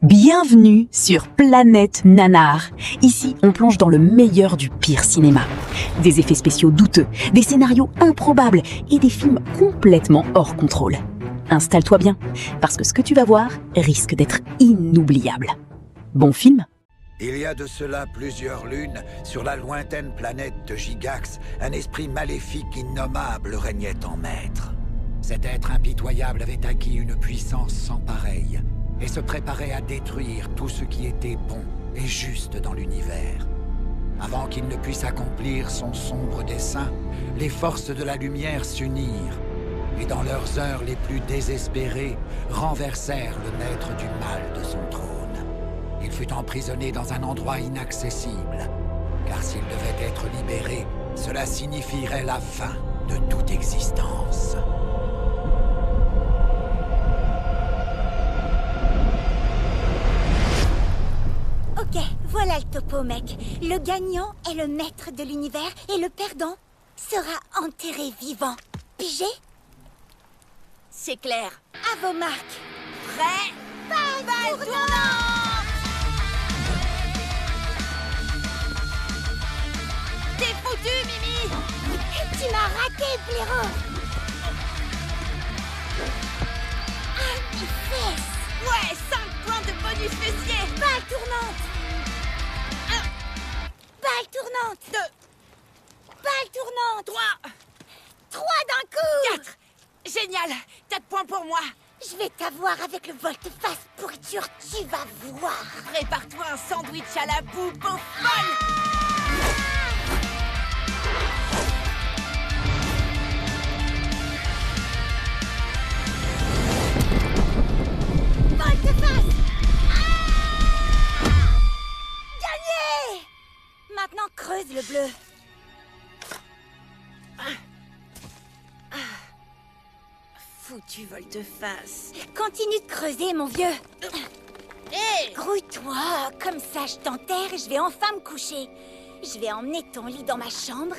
Bienvenue sur Planète Nanar. Ici, on plonge dans le meilleur du pire cinéma. Des effets spéciaux douteux, des scénarios improbables et des films complètement hors contrôle. Installe-toi bien, parce que ce que tu vas voir risque d'être inoubliable. Bon film ? Il y a de cela plusieurs lunes, sur la lointaine planète de Gigax, un esprit maléfique innommable régnait en maître. Cet être impitoyable avait acquis une puissance sans pareille, et se préparait à détruire tout ce qui était bon et juste dans l'univers. Avant qu'il ne puisse accomplir son sombre dessein, les forces de la lumière s'unirent, et dans leurs heures les plus désespérées, renversèrent le maître du mal de son trône. Il fut emprisonné dans un endroit inaccessible, car s'il devait être libéré, cela signifierait la fin de toute existence. Ok, voilà le topo, mec. Le gagnant est le maître de l'univers et le perdant sera enterré vivant. Pigé? C'est clair. À vos marques. Prêt? Balle tournante! T'es foutu, Mimi! Tu m'as raté, blaireau! Ah, mes fesses! Ouais, 5 points de bonus fessier! Balle tournante! Balle tournante! 2, Balle tournante! 3, 3 d'un coup! 4! Génial! 4 points pour moi! Je vais t'avoir avec le volte-face pourriture, tu vas voir! Prépare-toi un sandwich à la boue, pauvre folle! Volte-face! Gagné! Maintenant, creuse le bleu. Foutu volte-face. Continue de creuser, mon vieux. Hé! Grouille-toi, comme ça je t'enterre et je vais enfin me coucher. Je vais emmener ton lit dans ma chambre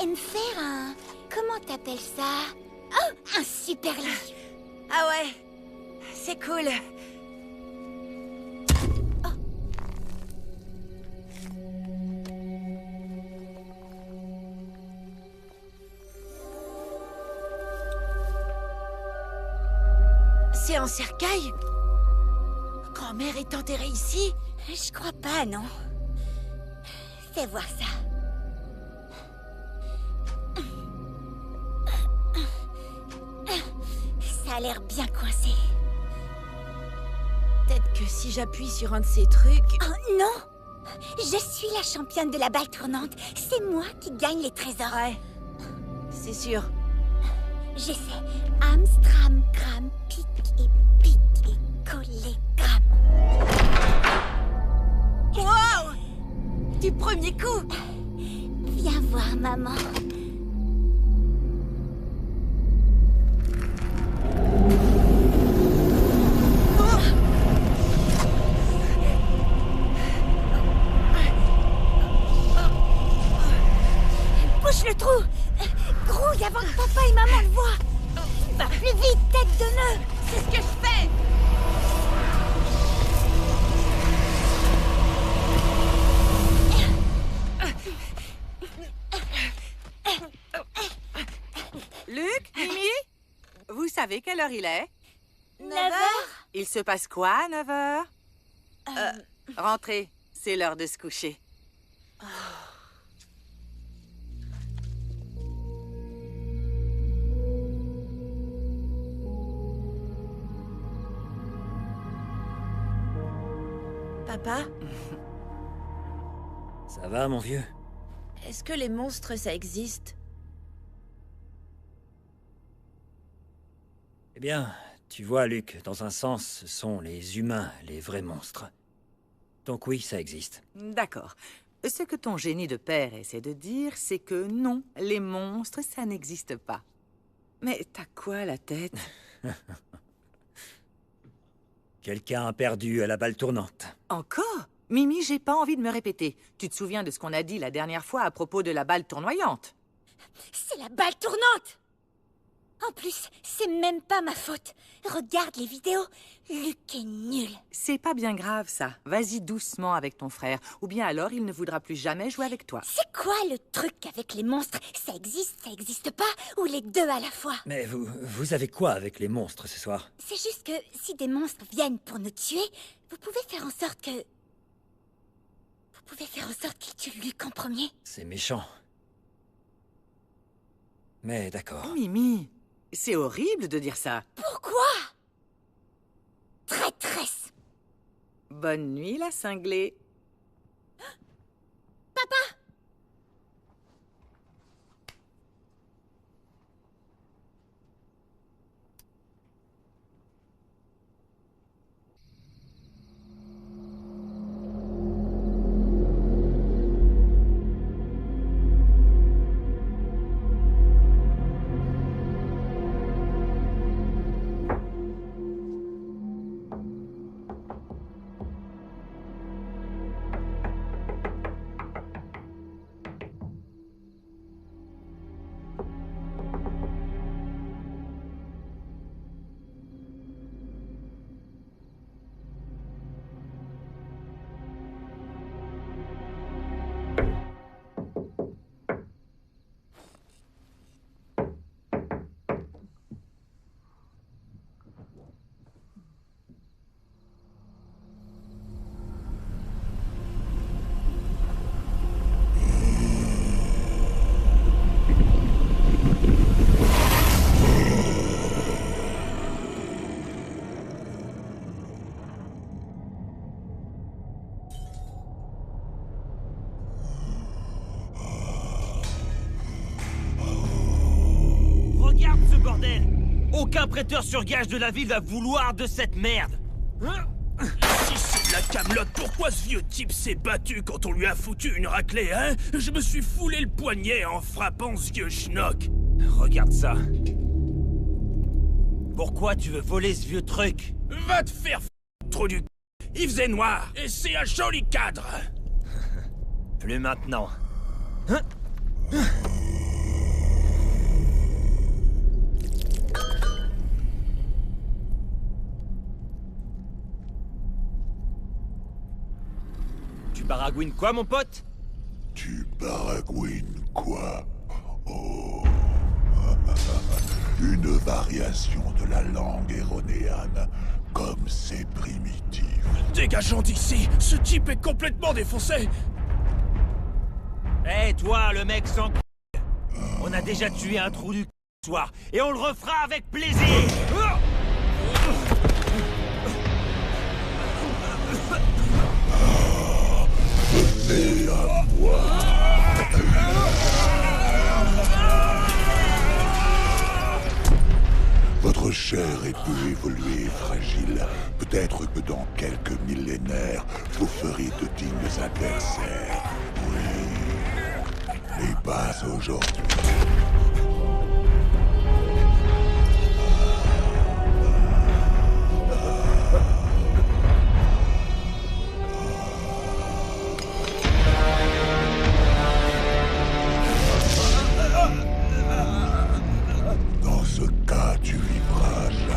et me faire un... Comment t'appelles ça? Oh, un super lit. Ah ouais, c'est cool. C'est un cercueil? Grand-mère est enterrée ici? Je crois pas, non. Fais voir ça. Ça a l'air bien coincé. Peut-être que si j'appuie sur un de ces trucs... Oh non! Je suis la championne de la balle tournante. C'est moi qui gagne les trésors. Ouais, c'est sûr. J'essaie. Amstram, gram, pic et collé, gram. Wow! Du premier coup! Viens voir, maman. Bouche le trou! Grouille avant que papa et maman le voient! Va plus vite, tête de nœud! C'est ce que je fais! Luc, Mimi, vous savez quelle heure il est? 9 heures? Il se passe quoi à 9 heures? Rentrez, c'est l'heure de se coucher. Papa, Ça va, mon vieux? est-ce que les monstres, ça existe? Eh bien, tu vois, Luc, dans un sens, ce sont les humains, les vrais monstres. Donc oui, ça existe. D'accord. Ce que ton génie de père essaie de dire, c'est que non, les monstres, ça n'existe pas. Mais t'as quoi à la tête? Quelqu'un a perdu à la balle tournante. Encore? Mimi, j'ai pas envie de me répéter. Tu te souviens de ce qu'on a dit la dernière fois à propos de la balle tournoyante? C'est la balle tournante! En plus, c'est même pas ma faute. Regarde les vidéos. Luc est nul. C'est pas bien grave, ça. Vas-y doucement avec ton frère. Ou bien alors, il ne voudra plus jamais jouer avec toi. C'est quoi le truc avec les monstres? Ça existe pas? Ou les deux à la fois? Mais vous avez quoi avec les monstres ce soir? C'est juste que si des monstres viennent pour nous tuer, vous pouvez faire en sorte que... Vous pouvez faire en sorte qu'ils tuent Luc en premier. C'est méchant. Mais d'accord. Oh, Mimi, c'est horrible de dire ça. Pourquoi? Traîtresse! Bonne nuit, la cinglée. Regarde ce bordel! Aucun prêteur sur gage de la ville va vouloir de cette merde! Hein? Si c'est de la camelote, pourquoi ce vieux type s'est battu quand on lui a foutu une raclée, hein? Je me suis foulé le poignet en frappant ce vieux schnock. Regarde ça. Pourquoi tu veux voler ce vieux truc? Va te faire trou du c***. Il faisait noir, et c'est un joli cadre. Plus maintenant. Tu baragouines quoi, mon pote? Tu baragouines quoi? Oh. Une variation de la langue héronéane, comme c'est primitif. Dégageons d'ici, ce type est complètement défoncé. Hé, toi, le mec sans c***, on a déjà tué un trou du c*** ce soir, et on le refera avec plaisir. Venez à moi. Votre chair est peu évoluée et fragile. Peut-être que dans quelques millénaires, vous ferez de dignes adversaires. Oui, mais pas aujourd'hui. Dans ce cas, tu vivras jamais.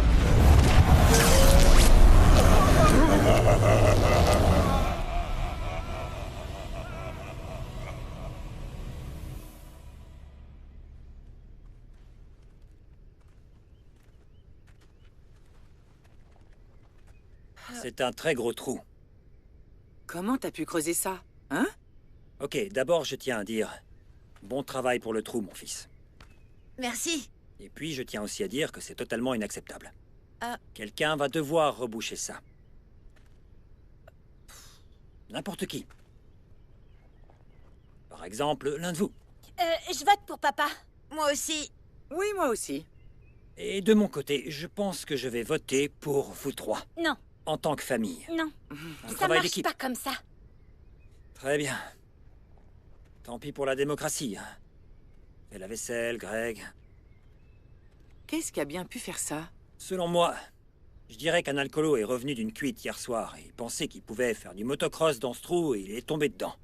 C'est un très gros trou. Comment t'as pu creuser ça? Hein? Ok, d'abord je tiens à dire... Bon travail pour le trou, mon fils. Merci. Et puis je tiens aussi à dire que c'est totalement inacceptable. Ah. Quelqu'un va devoir reboucher ça. N'importe qui. Par exemple, l'un de vous. Je vote pour papa. Moi aussi. Oui, moi aussi. Et de mon côté, je pense que je vais voter pour vous trois. Non, En tant que famille. non. Un Ça travail marche d'équipe. pas comme ça. Très bien. Tant pis pour la démocratie. Hein. Fais la vaisselle, Greg. Qu'est-ce qui a bien pu faire ça? Selon moi, je dirais qu'un alcoolo est revenu d'une cuite hier soir et il pensait qu'il pouvait faire du motocross dans ce trou et il est tombé dedans.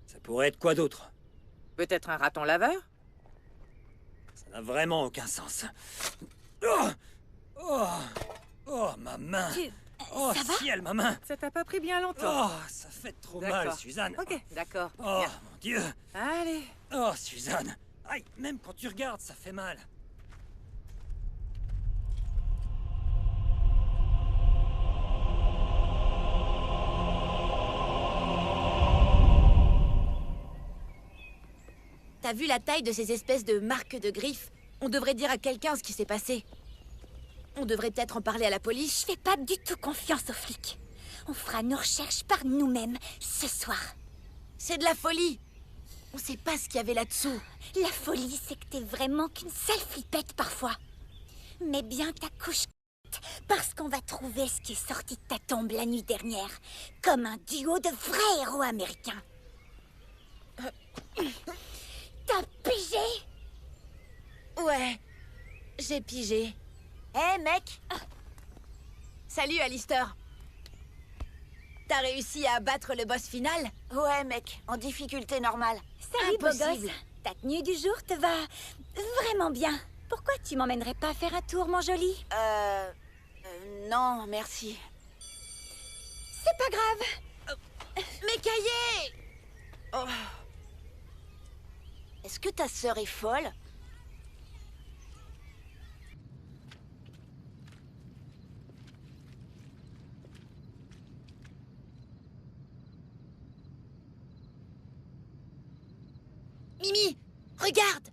Ça pourrait être quoi d'autre? Peut-être un raton laveur? Ça n'a vraiment aucun sens. Oh, oh, oh, ma main. Oh, ça va? ciel, ma main. Ça t'a pas pris bien longtemps. Oh, ça fait trop mal, Suzanne. Ok, d'accord. Oh, Bien. mon Dieu. Allez. Oh, Suzanne. Aïe, même quand tu regardes, ça fait mal. T'as vu la taille de ces espèces de marques de griffes? On devrait dire à quelqu'un ce qui s'est passé. On devrait peut-être en parler à la police. Je fais pas du tout confiance aux flics. On fera nos recherches par nous-mêmes ce soir. C'est de la folie. On sait pas ce qu'il y avait là-dessous. La folie, c'est que t'es vraiment qu'une sale flippette parfois. Mets bien ta couche parce qu'on va trouver ce qui est sorti de ta tombe la nuit dernière. Comme un duo de vrais héros américains. T'as pigé? Ouais, j'ai pigé. Hé, mec! Salut, Alistair. T'as réussi à battre le boss final? Ouais, mec, en difficulté normale. Salut, beau Impossible. gosse. Ta tenue du jour te va vraiment bien. Pourquoi tu m'emmènerais pas faire un tour, mon joli? Non, merci. C'est pas grave. Mes cahiers! Oh. Est-ce que ta sœur est folle? Mimi, regarde!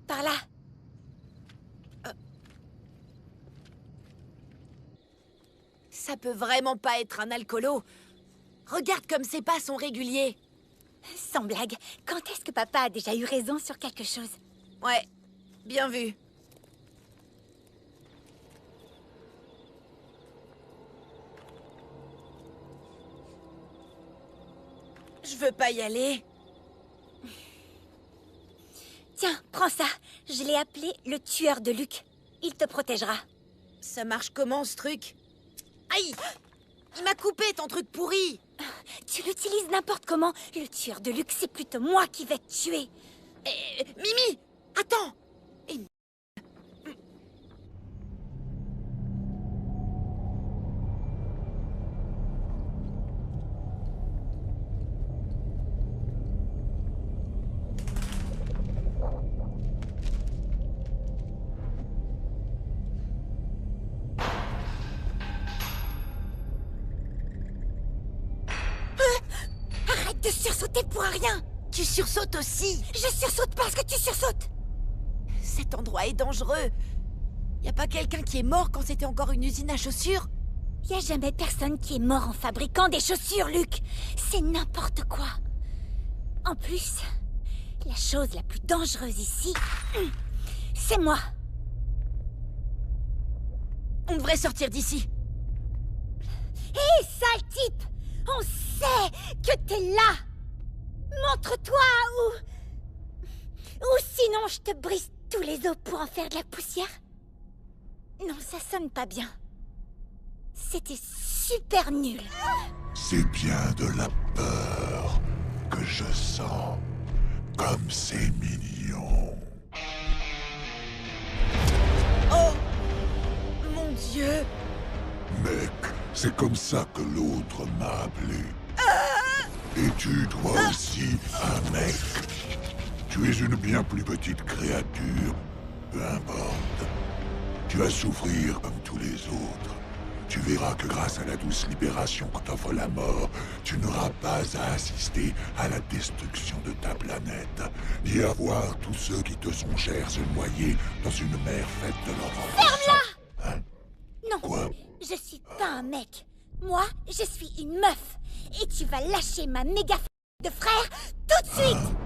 Par là. Ça peut vraiment pas être un alcoolo. Regarde comme ses pas sont réguliers. Sans blague, quand est-ce que papa a déjà eu raison sur quelque chose? Ouais, bien vu. Je veux pas y aller. Tiens, prends ça. Je l'ai appelé le tueur de Luc. Il te protégera. Ça marche comment, ce truc? Aïe! Il m'a coupé, ton truc pourri! Tu l'utilises n'importe comment. Le tueur de Luc, c'est plutôt moi qui vais te tuer. Mimi! Attends! Arrête de sursauter pour un rien. Tu sursautes aussi! Je sursaute parce que tu sursautes. Cet endroit est dangereux. Y a pas quelqu'un qui est mort quand c'était encore une usine à chaussures? Y a jamais personne qui est mort en fabriquant des chaussures, Luc. C'est n'importe quoi. En plus, la chose la plus dangereuse ici, c'est moi. On devrait sortir d'ici. Hé, sale type! On sait que t'es là! Montre-toi ou sinon je te brise tous les os pour en faire de la poussière. Non, ça sonne pas bien. C'était super nul. C'est bien de la peur que je sens. Comme c'est mignon. Oh! Mon Dieu! Mec, c'est comme ça que l'autre m'a appelé. Et tu, toi aussi, un mec. Tu es une bien plus petite créature. Peu importe. Tu vas souffrir comme tous les autres. Tu verras que grâce à la douce libération que t'offre la mort, tu n'auras pas à assister à la destruction de ta planète, ni à voir tous ceux qui te sont chers se noyer dans une mer faite de leur Ferme-la! Hein? Non, Quoi? je suis pas un mec. Moi, je suis une meuf. Et tu vas lâcher ma méga de frère tout de suite!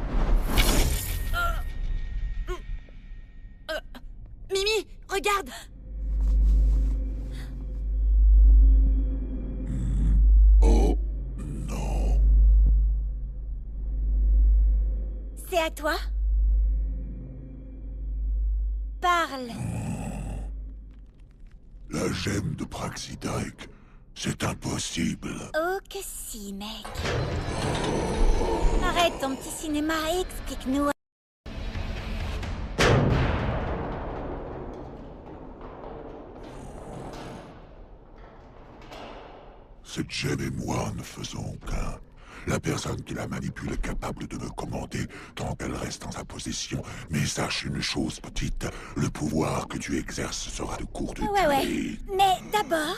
Mimi, regarde! Oh, non. C'est à toi? Parle. La gemme de Praxidike, c'est impossible. Oh que si, mec. Arrête ton petit cinéma et explique-nous. Cette gemme et moi ne faisons qu'un. La personne qui la manipule est capable de me commander tant qu'elle reste en sa possession. Mais sache une chose, petite, le pouvoir que tu exerces sera de courte durée. Mais d'abord,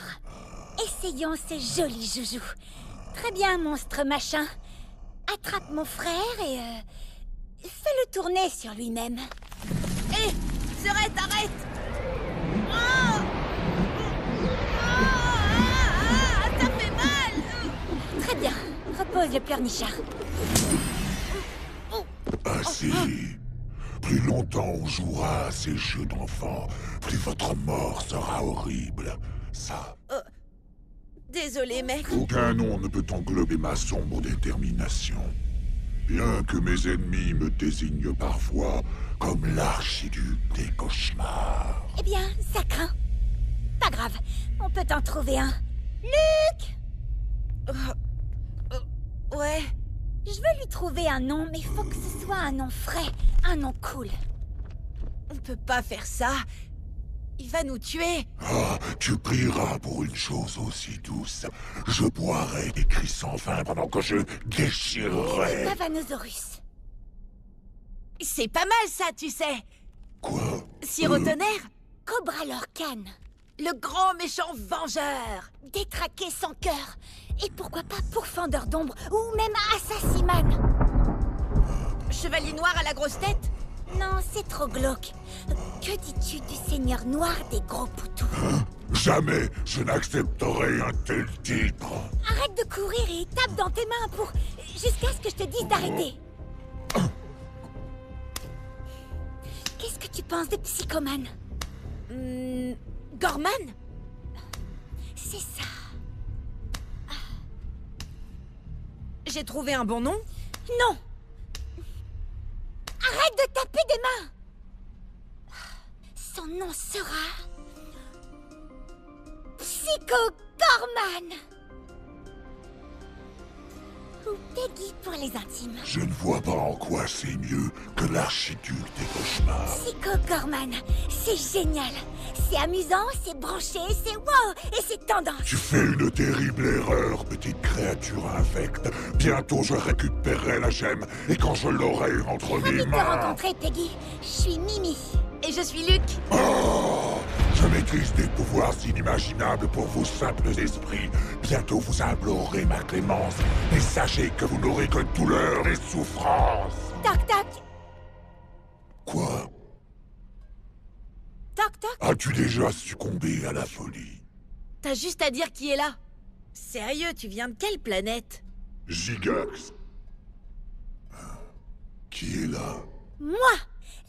essayons ce joli joujou. Très bien, monstre machin. Attrape mon frère et fais-le tourner sur lui-même. Hé, Serette, arrête! Oh! Ça fait mal! Très bien. Repose le pleurnichard. Ainsi, plus longtemps on jouera à ces jeux d'enfants, plus votre mort sera horrible. Ça. Désolé, mec. Aucun nom ne peut englober ma sombre détermination. Bien que mes ennemis me désignent parfois comme l'archiduc des cauchemars. Eh bien, ça craint. Pas grave, on peut en trouver un. Luc! Ouais. Je veux lui trouver un nom, mais faut que ce soit un nom frais, un nom cool. On peut pas faire ça. Il va nous tuer. Ah, tu prieras pour une chose aussi douce. Je boirai des cris sans fin pendant que je déchirerai. Pavanosaurus. C'est pas mal ça, tu sais. Quoi? Sirotonnerre, Cobra Lorcan. le grand méchant vengeur. Détraquer sans cœur. Et pourquoi pas pourfendeur d'ombre ou même Assassiman. Chevalier noir à la grosse tête. Non, c'est trop glauque. Que dis-tu du seigneur noir des gros poutous? Jamais je n'accepterai un tel titre. Arrête de courir et tape dans tes mains pour... jusqu'à ce que je te dise d'arrêter. Qu'est-ce que tu penses de Psychoman? Gorman? C'est ça. J'ai trouvé un bon nom? Non! Arrête de taper des mains! Son nom sera... Psycho Gorman! Ou Peggy pour les intimes. Je ne vois pas en quoi c'est mieux que l'archiduc des cauchemars. Psycho Gorman, c'est génial! C'est amusant, c'est branché, c'est wow! Et c'est tendance! Tu fais une terrible erreur, petite créature infecte. Bientôt je récupérerai la gemme, et quand je l'aurai entre Ravi mes de te mains... rencontrer, Peggy. Je suis Mimi. Et je suis Luc. Oh, je maîtrise des pouvoirs inimaginables pour vos simples esprits. Bientôt vous implorerez ma clémence, et sachez que vous n'aurez que douleur et souffrance. Toc toc! Quoi? Toc toc. As-tu déjà succombé à la folie? T'as juste à dire qui est là. Sérieux, tu viens de quelle planète? Gigax. Qui est là? Moi,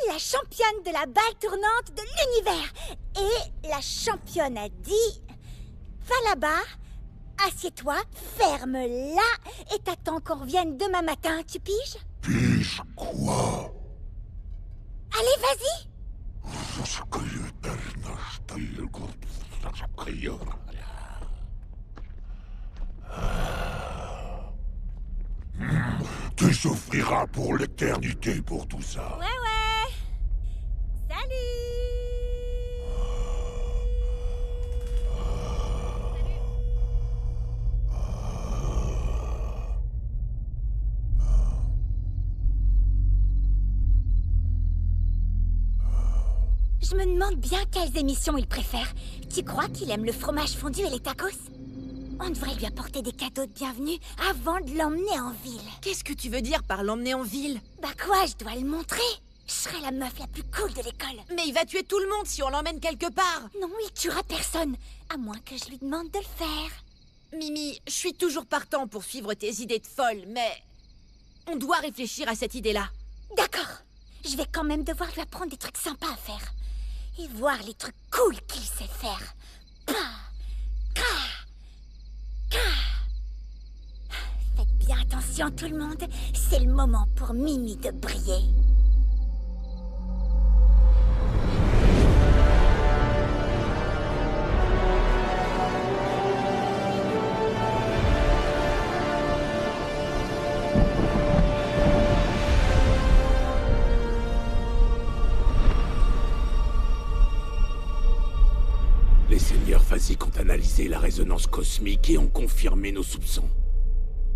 la championne de la balle tournante de l'univers. Et la championne a dit... Va là-bas, assieds-toi, ferme-la, et t'attends qu'on revienne demain matin, tu piges? Pige quoi? Allez, vas-y! Tu souffriras pour l'éternité pour tout ça. Ouais. Salut! Je me demande bien quelles émissions il préfère. Tu crois qu'il aime le fromage fondu et les tacos? On devrait lui apporter des cadeaux de bienvenue avant de l'emmener en ville. Qu'est-ce que tu veux dire par l'emmener en ville? Bah quoi, je dois le montrer. Je serai la meuf la plus cool de l'école. Mais il va tuer tout le monde si on l'emmène quelque part. Non, il tuera personne, à moins que je lui demande de le faire. Mimi, je suis toujours partant pour suivre tes idées de folle, mais... on doit réfléchir à cette idée-là. D'accord. Je vais quand même devoir lui apprendre des trucs sympas à faire. Et voir les trucs cool qu'il sait faire. Faites bien attention tout le monde, c'est le moment pour Mimi de briller. Les seigneurs Phasiques ont un analysé la résonance cosmique et ont confirmé nos soupçons.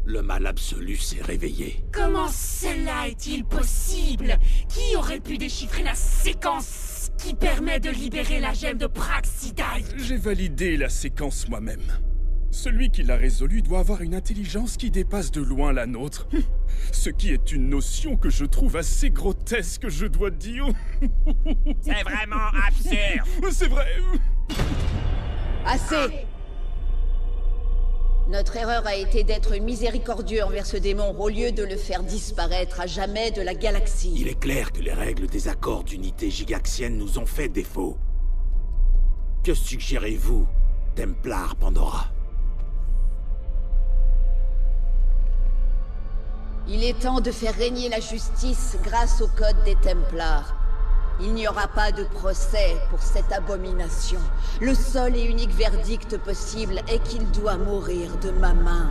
Le mal absolu s'est réveillé. Comment cela est-il possible? Qui aurait pu déchiffrer la séquence qui permet de libérer la gemme de Praxidike? J'ai validé la séquence moi-même. Celui qui l'a résolue doit avoir une intelligence qui dépasse de loin la nôtre. Ce qui est une notion que je trouve assez grotesque, je dois dire. C'est vraiment absurde. C'est vrai. Assez! Notre erreur a été d'être miséricordieux envers ce démon au lieu de le faire disparaître à jamais de la galaxie. Il est clair que les règles des accords d'unité gigaxienne nous ont fait défaut. Que suggérez-vous, Templar Pandora? Il est temps de faire régner la justice grâce au code des Templars. Il n'y aura pas de procès pour cette abomination. Le seul et unique verdict possible est qu'il doit mourir de ma main.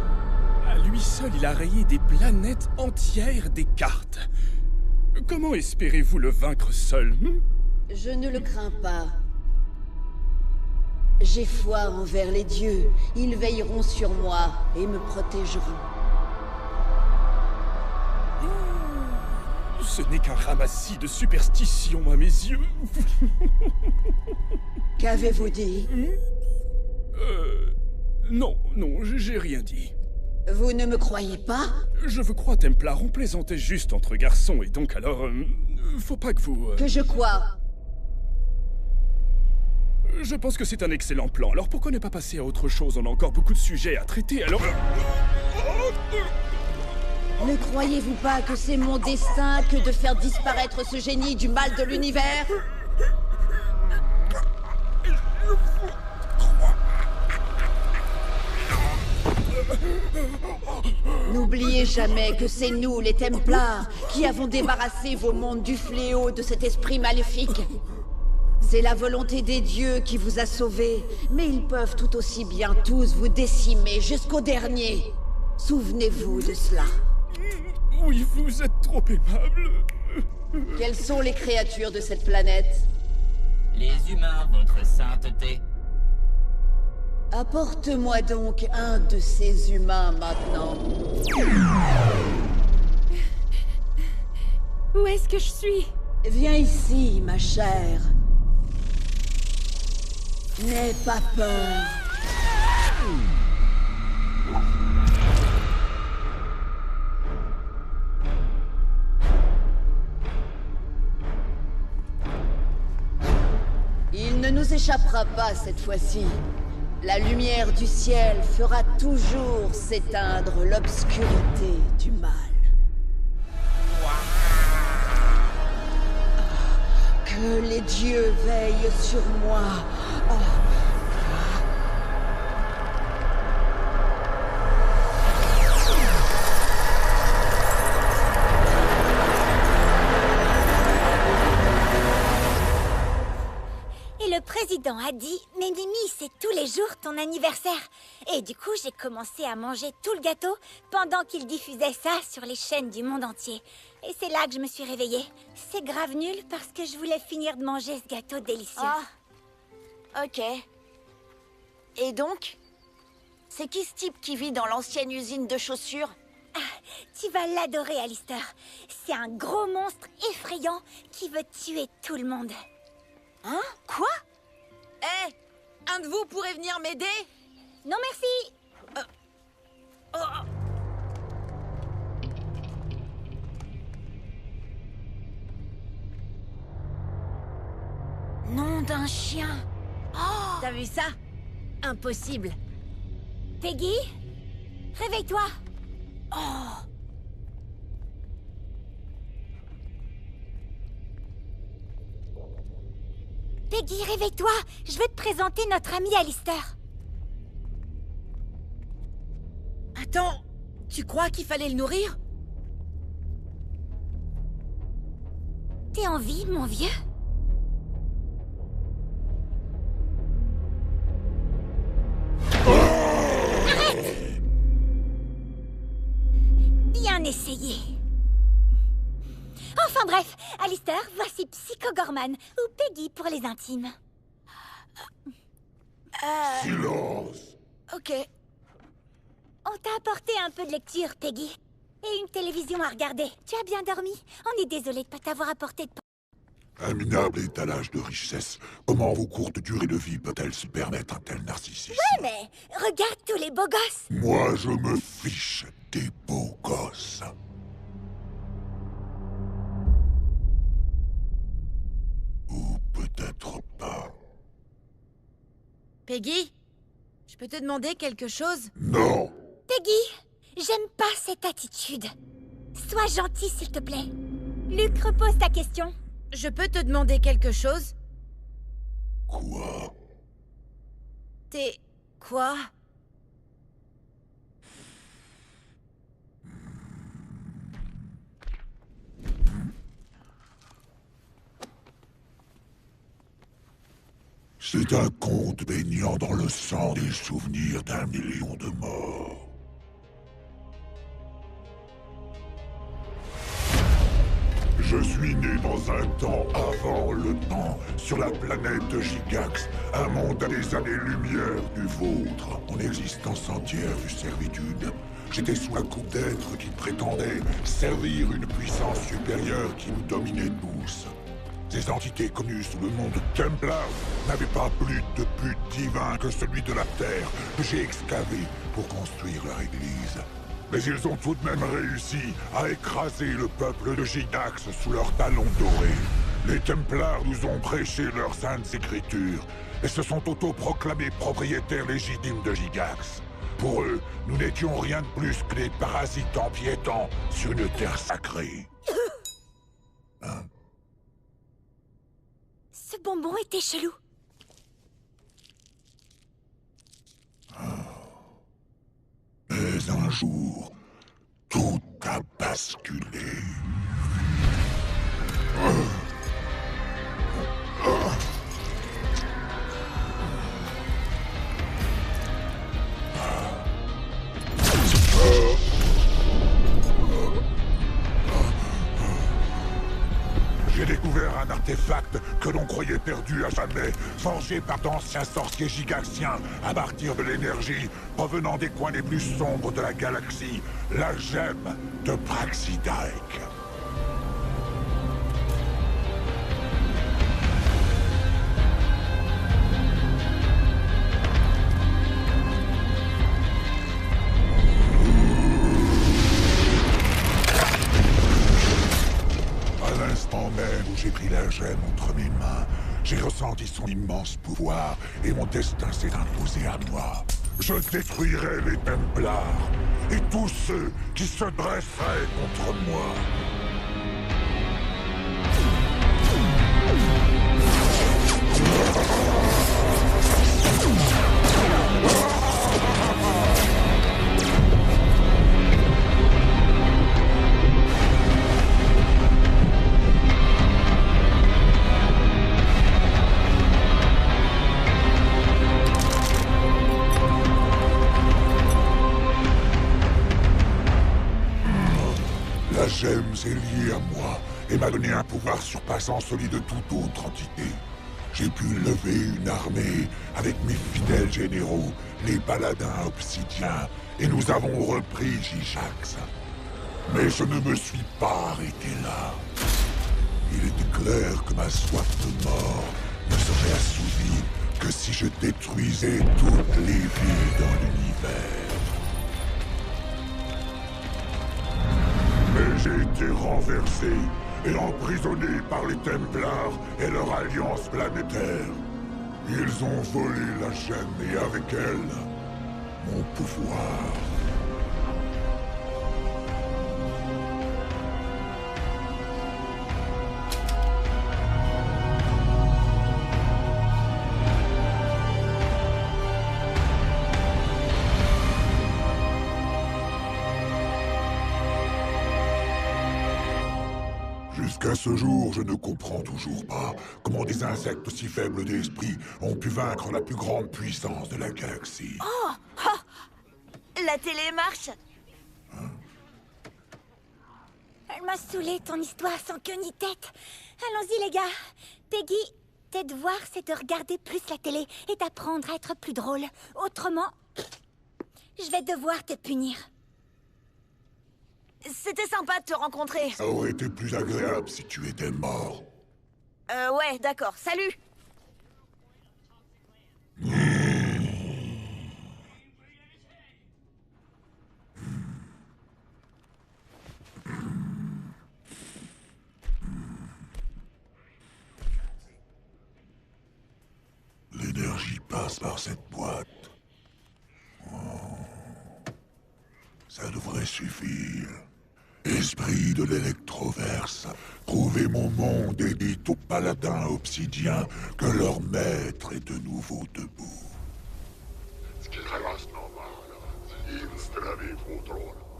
À lui seul, il a rayé des planètes entières des cartes. Comment espérez-vous le vaincre seul? Je ne le crains pas. J'ai foi envers les dieux. Ils veilleront sur moi et me protégeront. Ce n'est qu'un ramassis de superstitions à mes yeux. Qu'avez-vous dit? Non, j'ai rien dit. Vous ne me croyez pas? Je vous crois, Templar, on plaisantait juste entre garçons, et donc alors... faut pas que vous... Que je crois? Je pense que c'est un excellent plan, alors pourquoi ne pas passer à autre chose? On a encore beaucoup de sujets à traiter, alors... Ne croyez-vous pas que c'est mon destin que de faire disparaître ce génie du mal de l'univers? N'oubliez jamais que c'est nous, les Templars, qui avons débarrassé vos mondes du fléau de cet esprit maléfique. C'est la volonté des dieux qui vous a sauvés, mais ils peuvent tout aussi bien tous vous décimer jusqu'au dernier. Souvenez-vous de cela. Oui, vous êtes trop aimable. Quelles sont les créatures de cette planète? Les humains, votre sainteté. Apporte-moi donc un de ces humains maintenant. Où est-ce que je suis? Viens ici, ma chère. N'aie pas peur. Il ne nous échappera pas cette fois-ci. La lumière du ciel fera toujours s'éteindre l'obscurité du mal. Que les dieux veillent sur moi. Le président a dit « Mais Mimi, c'est tous les jours ton anniversaire !» Et du coup, j'ai commencé à manger tout le gâteau pendant qu'il diffusait ça sur les chaînes du monde entier. Et c'est là que je me suis réveillée. C'est grave nul parce que je voulais finir de manger ce gâteau délicieux. Ah, ok. Et donc? C'est qui ce type qui vit dans l'ancienne usine de chaussures? Ah, tu vas l'adorer, Alistair. C'est un gros monstre effrayant qui veut tuer tout le monde. Hein? Quoi? Eh! Un de vous pourrait venir m'aider? Non, merci! Nom d'un chien! Oh! T'as vu ça? Impossible! Peggy? Réveille-toi! Oh! Peggy, réveille-toi! Je veux te présenter notre ami Alistair. Attends, tu crois qu'il fallait le nourrir? T'es en vie, mon vieux? Arrête! Bien essayé. Enfin bref, Alistair, voici Psycho Gorman, ou Peggy pour les intimes. Silence! Ok. On t'a apporté un peu de lecture, Peggy. Et une télévision à regarder. Tu as bien dormi? On est désolé de pas t'avoir apporté de... Un minable étalage de richesse. Comment vos courtes durées de vie peut-elle se permettre un tel narcissisme? Ouais, mais regarde tous les beaux gosses. Moi, je me fiche des beaux gosses. Ou peut-être pas. Peggy, je peux te demander quelque chose? Non! Peggy, j'aime pas cette attitude. Sois gentil, s'il te plaît. Luc, repose ta question. Je peux te demander quelque chose? Quoi? T'es... quoi? C'est un conte baignant dans le sang des souvenirs d'1 million de morts. Je suis né dans un temps avant le temps, sur la planète de Gigax, un monde à des années-lumière du vôtre. Mon existence entière fut servitude. J'étais sous la coupe d'êtres qui prétendaient servir une puissance supérieure qui nous dominait tous. Ces entités connues sous le nom de Templar n'avaient pas plus de but divin que celui de la Terre que j'ai excavé pour construire leur église. Mais ils ont tout de même réussi à écraser le peuple de Gigax sous leurs talons dorés. Les Templars nous ont prêché leurs saintes écritures et se sont autoproclamés propriétaires légitimes de Gigax. Pour eux, nous n'étions rien de plus que des parasites empiétants sur une terre sacrée. Hein? Ce bonbon était chelou. Mais un jour, tout a basculé. J'ai découvert un artefact que l'on croyait perdu à jamais, forgé par d'anciens sorciers gigaxiens à partir de l'énergie provenant des coins les plus sombres de la galaxie, la gemme de Praxidike. J'ai pris la gemme entre mes mains, j'ai ressenti son immense pouvoir et mon destin s'est imposé à moi. Je détruirai les Templars et tous ceux qui se dresseraient contre moi. La gemme s'est liée à moi et m'a donné un pouvoir surpassant celui de toute autre entité. J'ai pu lever une armée avec mes fidèles généraux, les paladins obsidiens, et nous avons repris Gigax. Mais je ne me suis pas arrêté là. Il était clair que ma soif de mort ne serait assouvie que si je détruisais toutes les vies dans l'univers. Mais j'ai été renversé et emprisonné par les Templars et leur alliance planétaire. Ils ont volé la gemme et avec elle, mon pouvoir. Jusqu'à ce jour, je ne comprends toujours pas comment des insectes aussi faibles d'esprit ont pu vaincre la plus grande puissance de la galaxie. Oh, oh, la télé marche. Elle m'a saoulé ton histoire sans queue ni tête. Allons-y les gars. Peggy, Tes devoirs, c'est de regarder plus la télé et d'apprendre à être plus drôle. Autrement, je vais devoir te punir. C'était sympa de te rencontrer. Ça aurait été plus agréable si tu étais mort. Ouais, d'accord. Salut. L'énergie passe par cette boîte. Ça devrait suffire. Esprit de l'électroverse, trouvez mon monde et dites aux paladins obsidiens que leur maître est de nouveau debout.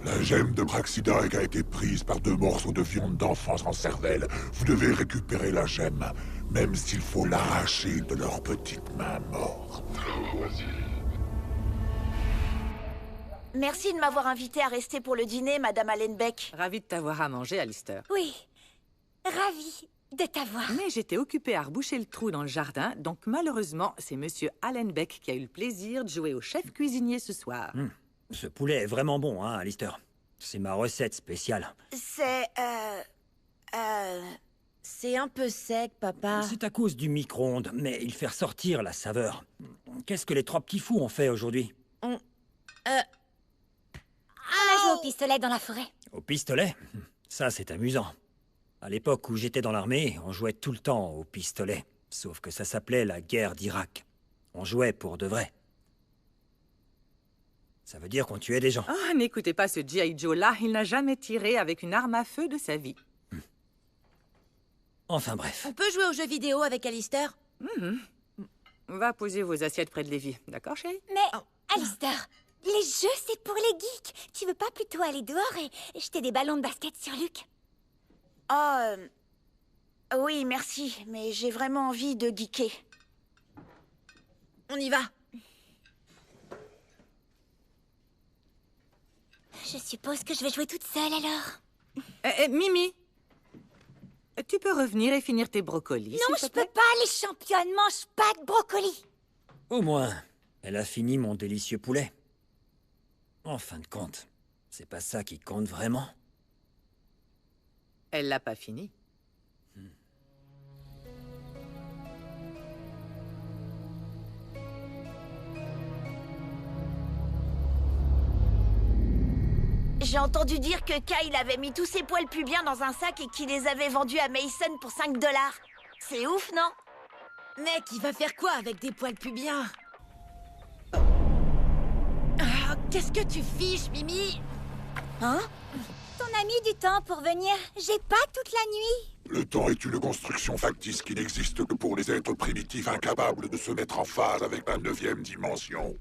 La gemme de Praxidae a été prise par 2 morceaux de viande d'enfants en cervelle. Vous devez récupérer la gemme, même s'il faut l'arracher de leurs petites mains mortes. Merci de m'avoir invité à rester pour le dîner, Madame Allenbeck. Ravi de t'avoir à manger, Alistair. Oui, ravi de t'avoir. Mais j'étais occupée à reboucher le trou dans le jardin, donc malheureusement, c'est Monsieur Allenbeck qui a eu le plaisir de jouer au chef cuisinier ce soir. Ce poulet est vraiment bon, hein, Alistair. C'est ma recette spéciale. C'est un peu sec, papa. C'est à cause du micro-ondes, mais il fait ressortir la saveur. Qu'est-ce que les 3 petits fous ont fait aujourd'hui? On a joué au pistolet dans la forêt. Au pistolet? Ça, c'est amusant. À l'époque où j'étais dans l'armée, on jouait tout le temps au pistolet. Sauf que ça s'appelait la guerre d'Irak. On jouait pour de vrai. Ça veut dire qu'on tuait des gens. Oh, n'écoutez pas ce G.I. Joe-là, il n'a jamais tiré avec une arme à feu de sa vie. Enfin bref. On peut jouer aux jeux vidéo avec Alistair? Va poser vos assiettes près de Lévi, d'accord, chérie? Mais, Alistair, les jeux, c'est pour les geeks. Tu veux pas plutôt aller dehors et jeter des ballons de basket sur Luc? Oui, merci, mais j'ai vraiment envie de geeker. On y va. Je suppose que je vais jouer toute seule, alors. Mimi, tu peux revenir et finir tes brocolis, Non, je peux pas, les championnes mangent pas de brocoli. Au moins, elle a fini mon délicieux poulet. En fin de compte, c'est pas ça qui compte vraiment. Elle l'a pas fini. J'ai entendu dire que Kyle avait mis tous ses poils pubiens dans un sac et qu'il les avait vendus à Mason pour 5 $. C'est ouf, non? Mec, il va faire quoi avec des poils pubiens? Qu'est-ce que tu fiches, Mimi? Hein? Ton a mis du temps pour venir. J'ai pas toute la nuit. Le temps est une construction factice qui n'existe que pour les êtres primitifs incapables de se mettre en phase avec la 9e dimension.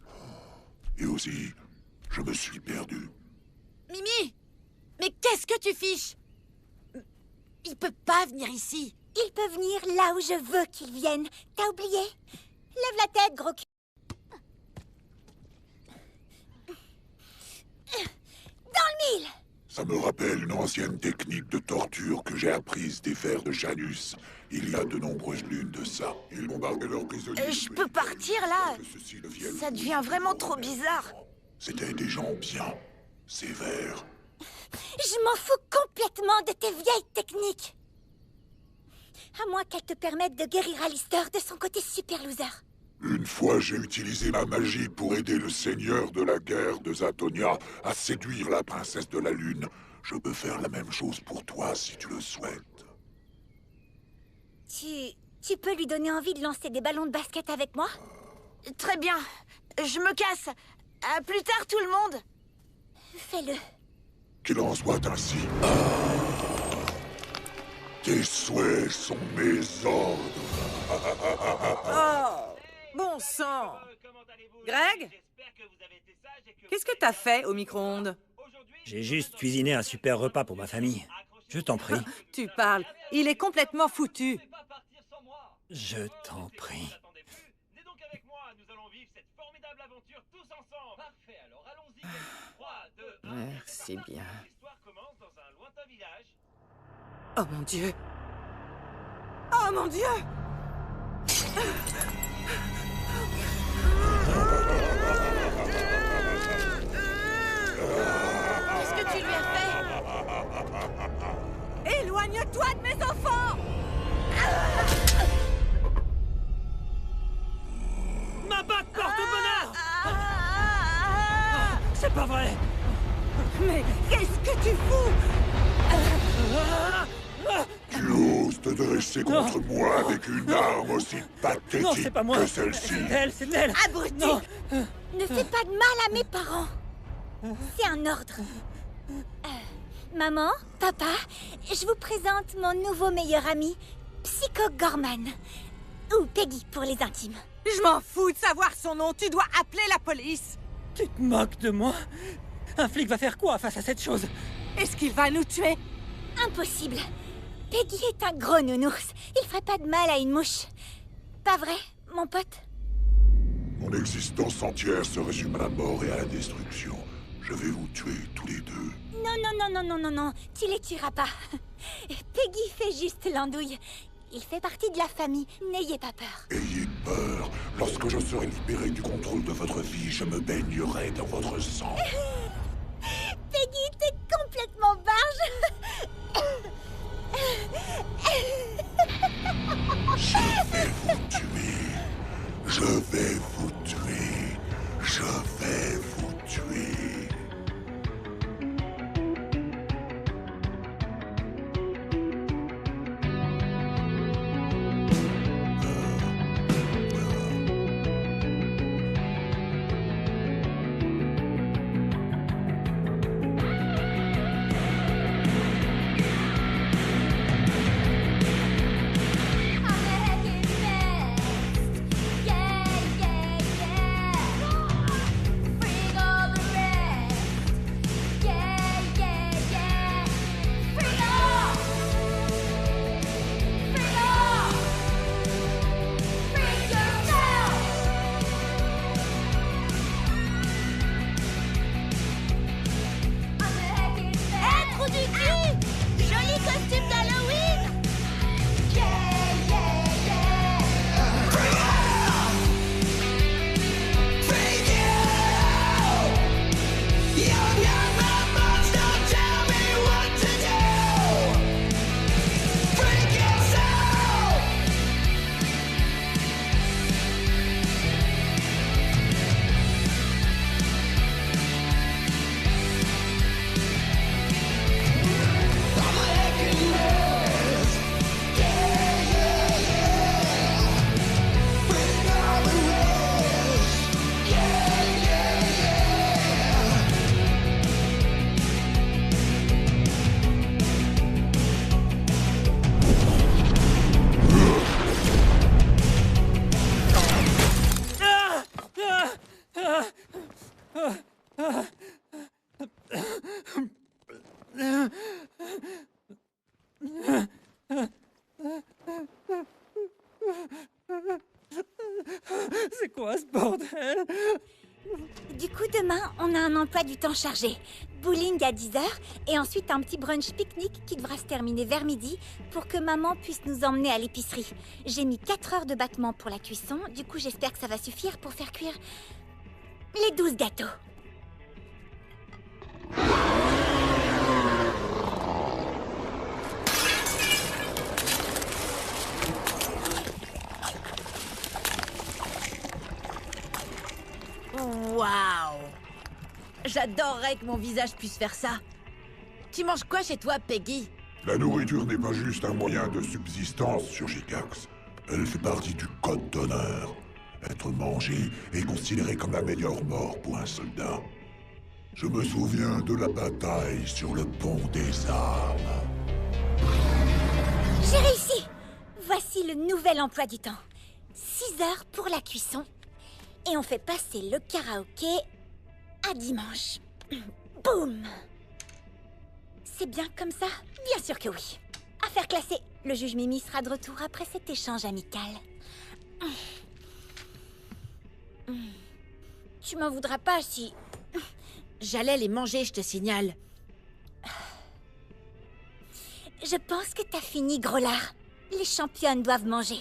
Et aussi, je me suis perdu. Mimi! Mais qu'est-ce que tu fiches? Il peut pas venir ici. Il peut venir là où je veux qu'il vienne. T'as oublié? Lève la tête, gros cul. Dans le mille! Ça me rappelle une ancienne technique de torture que j'ai apprise des vers de Janus. Il y a de nombreuses lunes de ça. Ils bombardaient leurs prisonniers. Je peux partir, là? Ça devient vraiment trop bizarre. C'étaient des gens bien sévères. Je m'en fous complètement de tes vieilles techniques. À moins qu'elles te permettent de guérir Alistair de son côté super loser. Une fois, j'ai utilisé ma magie pour aider le seigneur de la guerre de Zatonia à séduire la princesse de la Lune. Je peux faire la même chose pour toi si tu le souhaites. Tu peux lui donner envie de lancer des ballons de basket avec moi? Très bien. Je me casse. À plus tard, tout le monde. Fais-le. Qu'il en soit ainsi. Tes souhaits sont mes ordres. Oh, bon sang. Greg? Qu'est-ce que t'as fait au micro-ondes? J'ai juste cuisiné un super repas pour ma famille. Je t'en prie. Tu parles. Il est complètement foutu. Je t'en prie. Merci bien. Oh mon Dieu! Oh mon Dieu! Qu'est-ce que tu lui as fait? Éloigne-toi de mes enfants! Ma bague porte bonheur! C'est pas vrai! Mais qu'est-ce que tu fous? Tu oses te dresser contre moi avec une arme aussi pathétique Non, c'est pas moi! que celle-ci. C'est elle! Abruti! Non. Ne fais pas de mal à mes parents. C'est un ordre. Maman, papa, je vous présente mon nouveau meilleur ami, Psycho Gorman. Ou Peggy pour les intimes. Je m'en fous de savoir son nom, tu dois appeler la police. Tu te moques de moi? Un flic va faire quoi face à cette chose? Est-ce qu'il va nous tuer? Impossible. Peggy est un gros nounours. Il ferait pas de mal à une mouche. Pas vrai, mon pote? Mon existence entière se résume à la mort et à la destruction. Je vais vous tuer tous les deux. Non, tu les tueras pas. Peggy fait juste l'andouille. Il fait partie de la famille, n'ayez pas peur. Ayez peur. Lorsque je serai libéré du contrôle de votre vie, je me baignerai dans votre sang. Peggy, t'es complètement barge. Je vais vous tuer. Je vais vous tuer. Je vais vous tuer. C'est quoi ce bordel? Du coup, demain, on a un emploi du temps chargé. Bowling à 10h et ensuite un petit brunch pique-nique qui devra se terminer vers midi pour que maman puisse nous emmener à l'épicerie. J'ai mis 4 heures de battement pour la cuisson, du coup j'espère que ça va suffire pour faire cuire les 12 gâteaux. Waouh! J'adorerais que mon visage puisse faire ça. Tu manges quoi chez toi, Peggy? La nourriture n'est pas juste un moyen de subsistance sur Gigax. Elle fait partie du code d'honneur. Être mangé est considéré comme la meilleure mort pour un soldat. Je me souviens de la bataille sur le pont des armes. J'ai réussi! Voici le nouvel emploi du temps. 6 heures pour la cuisson. Et on fait passer le karaoké à dimanche. Boum! C'est bien comme ça? Bien sûr que oui. Affaire classée. Le juge Mimi sera de retour après cet échange amical. Tu m'en voudras pas si... J'allais les manger, je te signale. Je pense que t'as fini, gros lard. Les championnes doivent manger.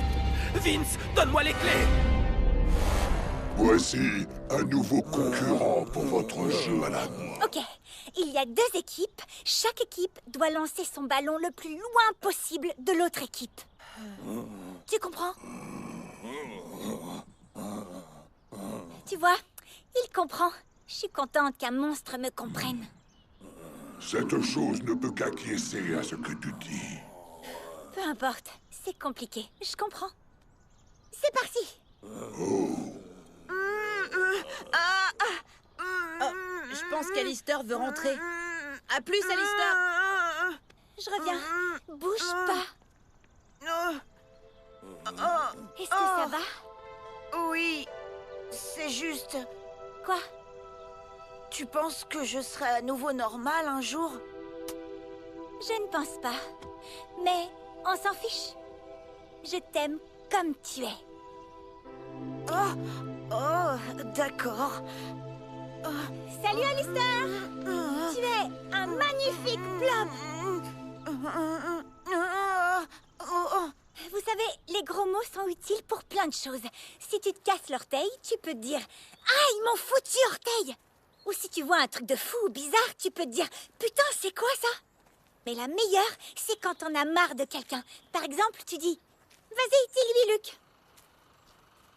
Voici un nouveau concurrent pour votre jeu à la noix. Ok, il y a 2 équipes. Chaque équipe doit lancer son ballon le plus loin possible de l'autre équipe. Tu comprends? Tu vois, il comprend. Je suis contente qu'un monstre me comprenne. Cette chose ne peut qu'acquiescer à ce que tu dis. Peu importe, c'est compliqué. Je comprends. C'est parti. Je pense qu'Alistair veut rentrer. À plus, Alistair. Je reviens. Bouge pas. Est-ce que ça va? Oui, c'est juste... Quoi? Tu penses que je serai à nouveau normale un jour? Je ne pense pas. Mais on s'en fiche. Je t'aime comme tu es. Oh, d'accord. Salut, Alistair! Tu es un magnifique blob! Vous savez, les gros mots sont utiles pour plein de choses. Si tu te casses l'orteil, tu peux te dire « Ah, ils m'ont foutu orteil !» Ou si tu vois un truc de fou ou bizarre, tu peux te dire « Putain, c'est quoi ça ?» Mais la meilleure, c'est quand on a marre de quelqu'un. Par exemple, tu dis « Vas-y, dis-lui, Luc !»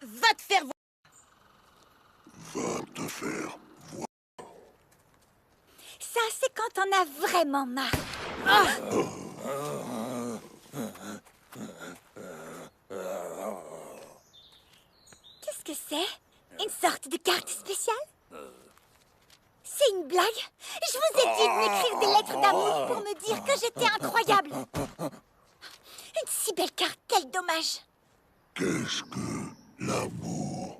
Va te faire Va te faire voir. Ça, c'est quand on a vraiment marre. Qu'est-ce que c'est? Une sorte de carte spéciale? C'est une blague? Je vous ai dit de m'écrire des lettres d'amour pour me dire que j'étais incroyable. Une si belle carte, quel dommage. Qu'est-ce que l'amour?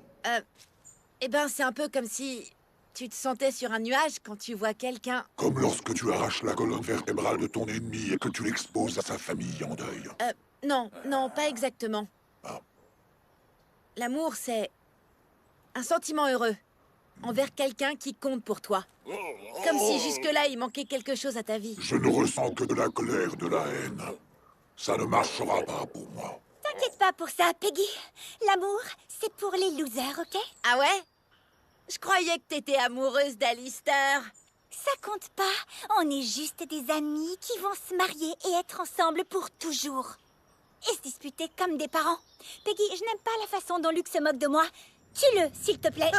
Eh ben, c'est un peu comme si tu te sentais sur un nuage quand tu vois quelqu'un... Comme lorsque tu arraches la colonne vertébrale de ton ennemi et que tu l'exposes à sa famille en deuil. Non, pas exactement. L'amour, c'est un sentiment heureux envers quelqu'un qui compte pour toi. Comme si jusque-là, il manquait quelque chose à ta vie. Je ne ressens que de la colère, de la haine. Ça ne marchera pas pour moi. T'inquiète pas pour ça, Peggy. L'amour, c'est pour les losers, ok? Ah ouais? Je croyais que t'étais amoureuse d'Alistair. Ça compte pas. On est juste des amis qui vont se marier et être ensemble pour toujours. Et se disputer comme des parents. Peggy, je n'aime pas la façon dont Luc se moque de moi. Tue-le, s'il te plaît.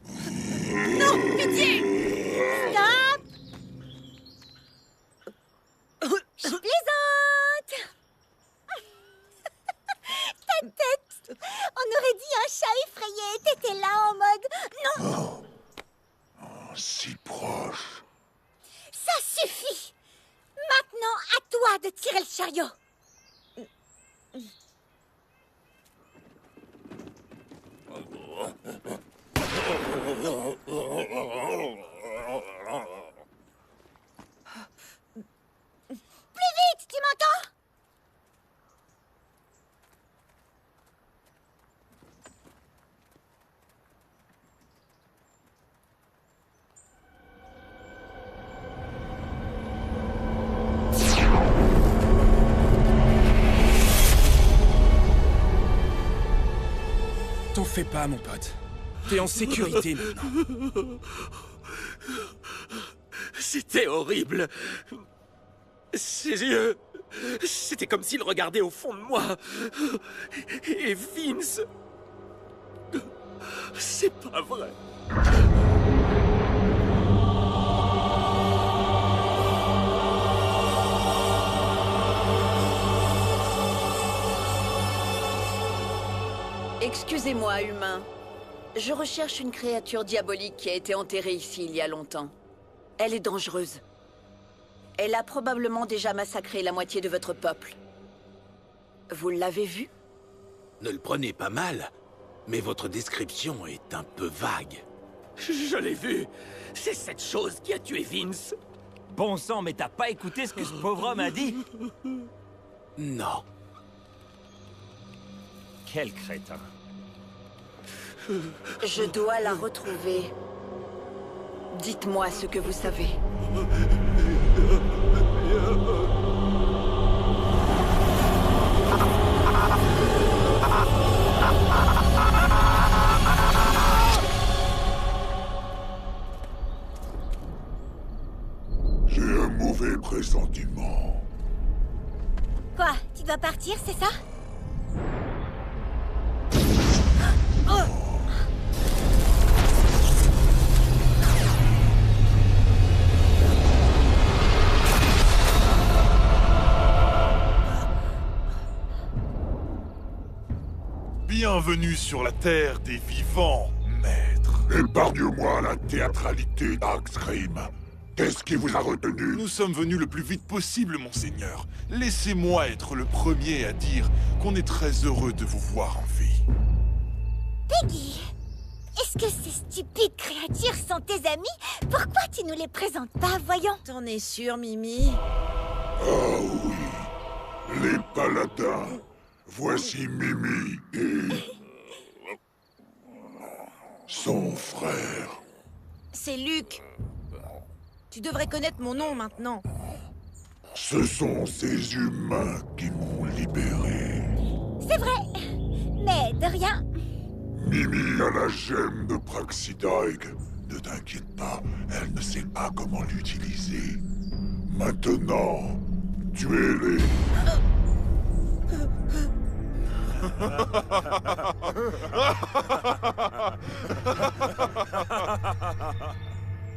Non, pitié! Stop! Je plaisante! Ta tête! On aurait dit un chat effrayé. T'étais là en mode... Non! Si proche. Ça suffit! Maintenant, à toi de tirer le chariot! Plus vite, tu m'entends? T'en fais pas, mon pote. T'es en sécurité maintenant. C'était horrible. Ses yeux... C'était comme s'il regardait au fond de moi. Et Vince... C'est pas vrai. Excusez-moi, humain. Je recherche une créature diabolique qui a été enterrée ici il y a longtemps. Elle est dangereuse. Elle a probablement déjà massacré la moitié de votre peuple. Vous l'avez vue? Ne le prenez pas mal, mais votre description est un peu vague. Je l'ai vu. C'est cette chose qui a tué Vince. Bon sang, mais t'as pas écouté ce que ce pauvre homme a dit? Non. Quel crétin. Je dois la retrouver. Dites-moi ce que vous savez. mauvais pressentiment. Quoi? Tu dois partir, c'est ça? Bienvenue sur la terre des vivants, maître. Épargne-moi la théâtralité, Darkstream. Qu'est-ce qui vous a retenu? Nous sommes venus le plus vite possible, monseigneur. Laissez-moi être le premier à dire qu'on est très heureux de vous voir en vie. Peggy! Est-ce que ces stupides créatures sont tes amis? Pourquoi tu nous les présentes pas, voyons? T'en es sûr, Mimi? Ah oui, les paladins. Voici Mimi et... son frère. C'est Luc. Tu devrais connaître mon nom maintenant. Ce sont ces humains qui m'ont libéré. C'est vrai, mais de rien. Mimi a la gemme de Praxidaig. Ne t'inquiète pas, elle ne sait pas comment l'utiliser. Maintenant, tuez-les.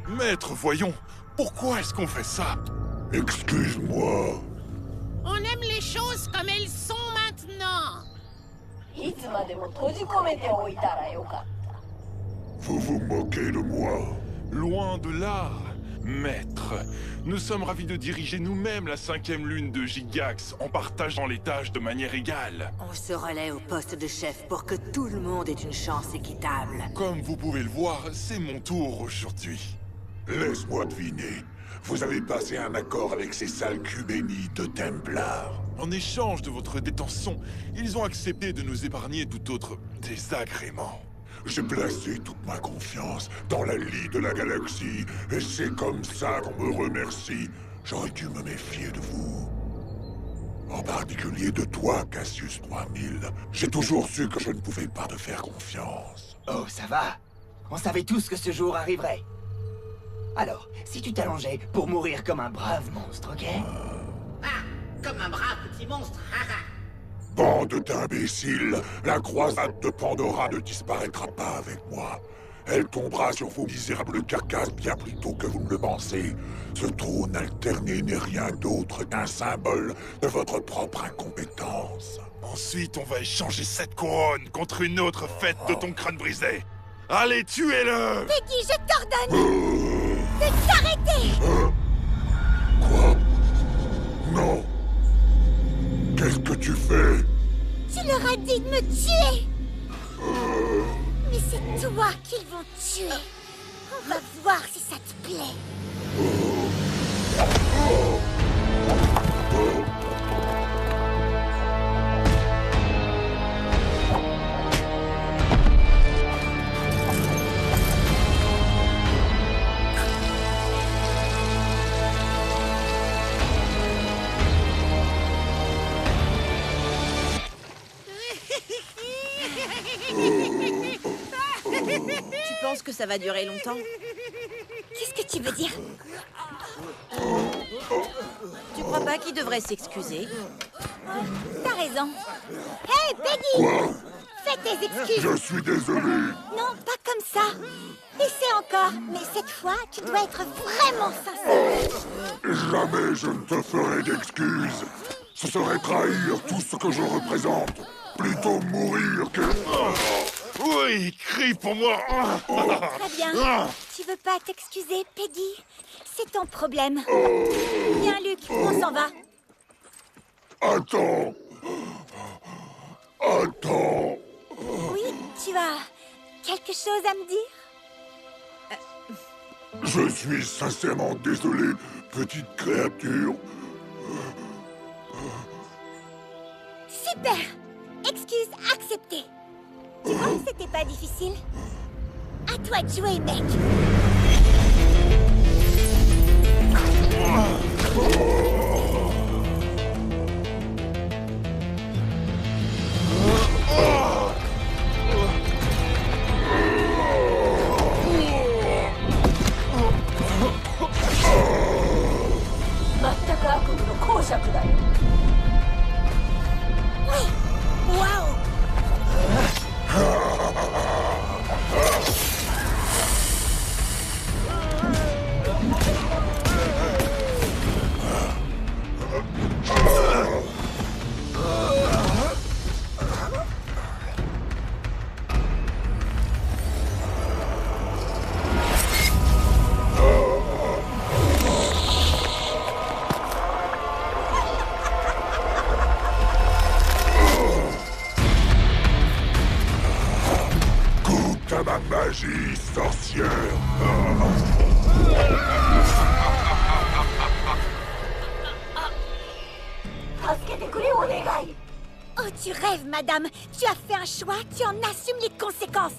Maître, voyons, pourquoi est-ce qu'on fait ça? Excuse-moi. On aime les choses comme elles sont maintenant. Vous vous moquez de moi? Loin de là, maître. Nous sommes ravis de diriger nous-mêmes la 5e lune de Gigax en partageant les tâches de manière égale. On se relaie au poste de chef pour que tout le monde ait une chance équitable. Comme vous pouvez le voir, c'est mon tour aujourd'hui. Laisse-moi deviner. Vous avez passé un accord avec ces sales cubénis de Templars. En échange de votre détention, ils ont accepté de nous épargner tout autre désagrément. J'ai placé toute ma confiance dans la lie de la galaxie, et c'est comme ça qu'on me remercie. J'aurais dû me méfier de vous. En particulier de toi, Cassius 3000. J'ai toujours su que je ne pouvais pas te faire confiance. Oh, ça va. On savait tous que ce jour arriverait. Alors, si tu t'allongeais pour mourir comme un brave monstre, ok? Ah, comme un brave petit monstre, haha. Bande d'imbéciles, la croisade de Pandora ne disparaîtra pas avec moi. Elle tombera sur vos misérables carcasses bien plus tôt que vous ne le pensez. Ce trône alterné n'est rien d'autre qu'un symbole de votre propre incompétence. Ensuite, on va échanger cette couronne contre une autre fête de ton crâne brisé. Allez, tuez-le! Peggy, je t'ordonne de t'arrêter! Quoi? Non. Qu'est-ce que tu fais? Tu leur as dit de me tuer! Mais c'est toi qu'ils vont tuer! On va voir si ça te plaît! Tu penses que ça va durer longtemps? Qu'est-ce que tu veux dire? Tu crois pas qu'il devrait s'excuser? T'as raison. Hey, Peggy! Quoi? Fais tes excuses! Je suis désolé. Non, pas comme ça. Essaie encore, mais cette fois, tu dois être vraiment sincère. Jamais je ne te ferai d'excuses. Ce serait trahir tout ce que je représente. Plutôt mourir que... Oui, crie pour moi. Très bien. Tu veux pas t'excuser, Peggy? C'est ton problème. Viens, Luc, on s'en va. Attends. Attends. Oui, tu as quelque chose à me dire? Je suis sincèrement désolé, petite créature. Super! Excuse acceptée. Tu vois que c'était pas difficile? À toi de jouer, mec. Vas-y, sorcière. Oh, tu rêves, madame. Tu as fait un choix, tu en assumes les conséquences.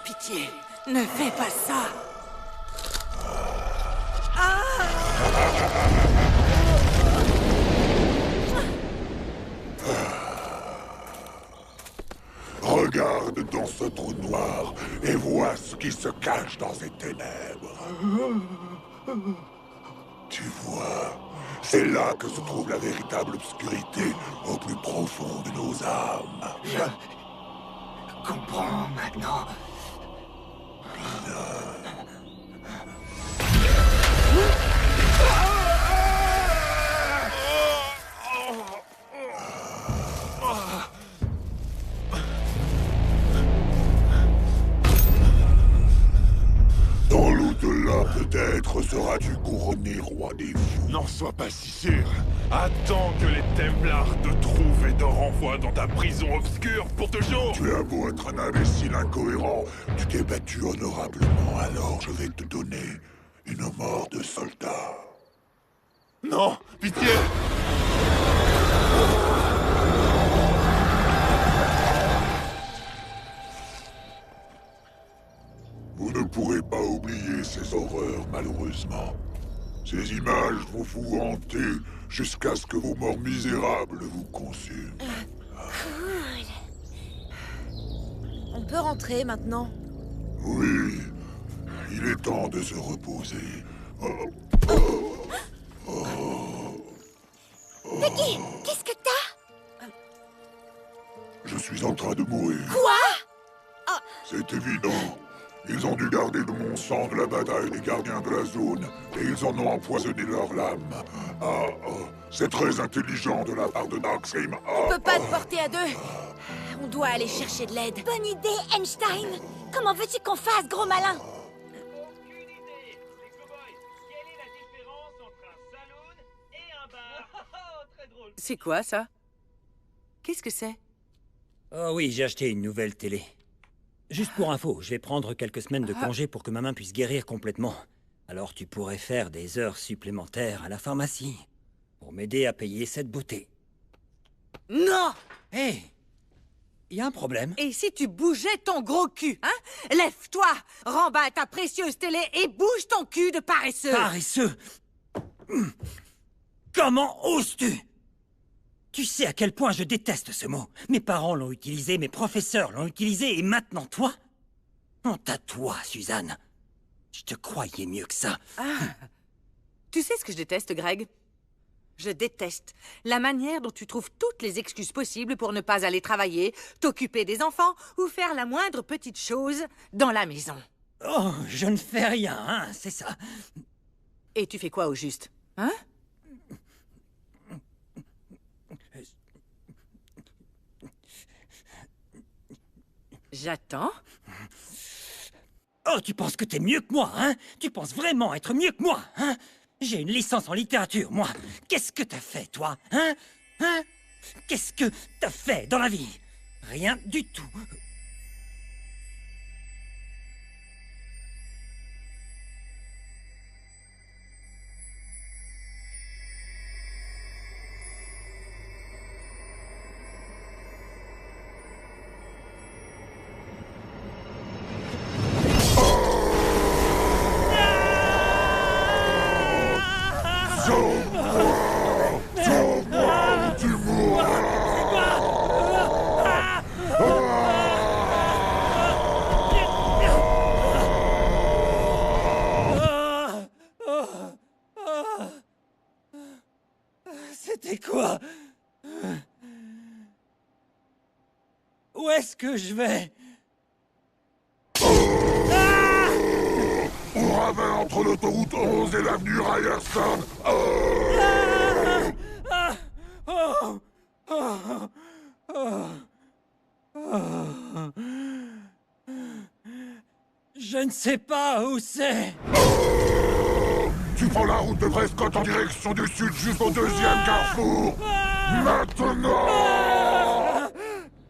Pitié, ne fais pas ça. Regarde dans ce trou noir et vois ce qui se cache dans ces ténèbres. Tu vois, c'est là que se trouve la véritable obscurité au plus profond de nos âmes. Je comprends maintenant. Dans l'au-delà, peut-être seras-tu couronné roi des fous. N'en sois pas si sûr. Attends que les Templars te trouvent et te renvoient dans ta prison obscure pour toujours. Tu as beau être un imbécile incohérent, tu t'es battu honorablement, alors je vais te donner une mort de soldat. Non, pitié. Vous ne pourrez pas oublier ces horreurs, malheureusement. Ces images vont vous hanter jusqu'à ce que vos morts misérables vous consument. Cool. On peut rentrer maintenant. Oui, il est temps de se reposer. Becky, qu'est-ce que t'as? Je suis en train de mourir. Quoi? C'est évident. Ils ont dû garder de mon sang de la bataille des gardiens de la zone, et ils en ont empoisonné leur lame. C'est très intelligent de la part de Darkseid. On peut pas te porter à deux. On doit aller chercher de l'aide. Bonne idée, Einstein. Comment veux-tu qu'on fasse, gros malin? C'est quoi, ça? Qu'est-ce que c'est? Oh oui, j'ai acheté une nouvelle télé. Juste pour info, je vais prendre quelques semaines de congé pour que ma main puisse guérir complètement. Alors tu pourrais faire des heures supplémentaires à la pharmacie pour m'aider à payer cette beauté. Non! Hé! Y a un problème? Et si tu bougeais ton gros cul, hein? Lève-toi! Remballe ta précieuse télé et bouge ton cul de paresseux! Paresseux? Comment oses-tu? Tu sais à quel point je déteste ce mot. Mes parents l'ont utilisé, mes professeurs l'ont utilisé, et maintenant toi? Honte à toi, Suzanne. Je te croyais mieux que ça. Tu sais ce que je déteste, Greg? Je déteste la manière dont tu trouves toutes les excuses possibles pour ne pas aller travailler, t'occuper des enfants ou faire la moindre petite chose dans la maison. Oh, je ne fais rien, hein, c'est ça. Et tu fais quoi au juste, hein? J'attends. Oh, tu penses que t'es mieux que moi, hein? Tu penses vraiment être mieux que moi, hein? J'ai une licence en littérature, moi. Qu'est-ce que t'as fait, toi, hein? Hein? Qu'est-ce que t'as fait dans la vie? Rien du tout. C'était quoi? Où est-ce que je vais? On ravin entre l'autoroute 11 et l'avenue Ryerson. Je ne sais pas où c'est. Tu prends la route de Prescott en direction du sud jusqu'au deuxième carrefour. Maintenant!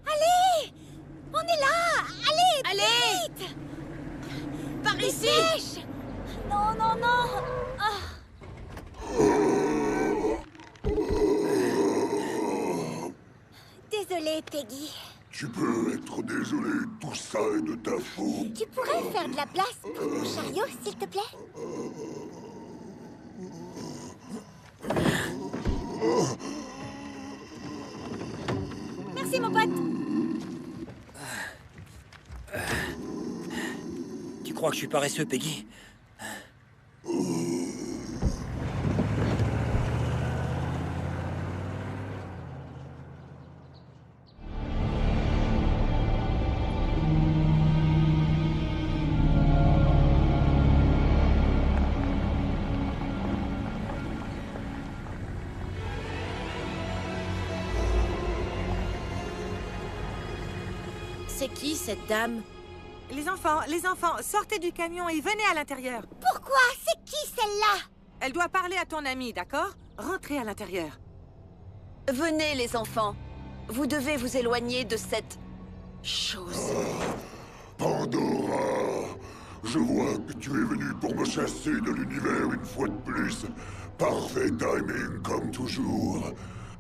Allez! On est là! Allez! Allez! Vite! Par ici! Dépêche! Non, non, non! Ah. Désolée, Peggy. Tu peux être désolé, tout ça est de ta faute. Tu pourrais faire de la place pour mon chariot, s'il te plaît? Merci, mon pote. Tu crois que je suis paresseux, Peggy? C'est qui, cette dame? Les enfants, sortez du camion et venez à l'intérieur. Pourquoi? C'est qui, celle-là? Elle doit parler à ton amie, d'accord? Rentrez à l'intérieur. Venez, les enfants. Vous devez vous éloigner de cette... chose. Pandora, je vois que tu es venu pour me chasser de l'univers une fois de plus. Parfait timing, comme toujours.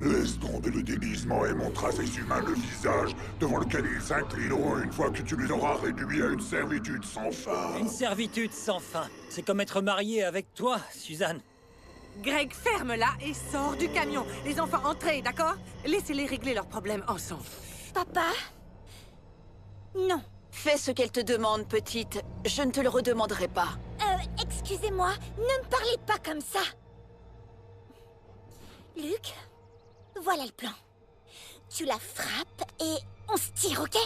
Laisse tomber le déguisement et montre à ces humains le visage devant lequel ils s'inclineront une fois que tu les auras réduits à une servitude sans fin. Une servitude sans fin. C'est comme être marié avec toi, Suzanne. Greg, ferme-la et sors du camion. Les enfants, entrez, d'accord? Laissez-les régler leurs problèmes ensemble. Papa? Non. Fais ce qu'elle te demande, petite. Je ne te le redemanderai pas. Excusez-moi, ne me parlez pas comme ça. Luc, voilà le plan. Tu la frappes et on se tire, ok?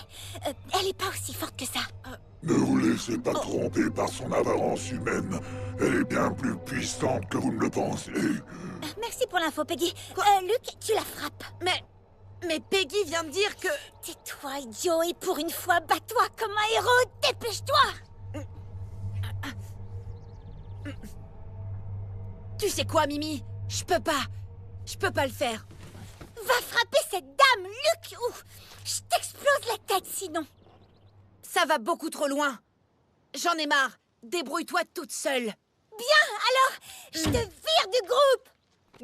Elle est pas aussi forte que ça. Ne vous laissez pas tromper par son apparence humaine. Elle est bien plus puissante que vous ne le pensez. Merci pour l'info, Peggy. Luc, tu la frappes. Mais Peggy vient de dire que... Tais-toi, idiot, et pour une fois, bats-toi comme un héros. Dépêche-toi. Tu sais quoi, Mimi? Je peux pas le faire. Va frapper cette dame, Luc, ou je t'explose la tête sinon. Ça va beaucoup trop loin. J'en ai marre. Débrouille-toi toute seule. Bien, alors, je te vire du groupe.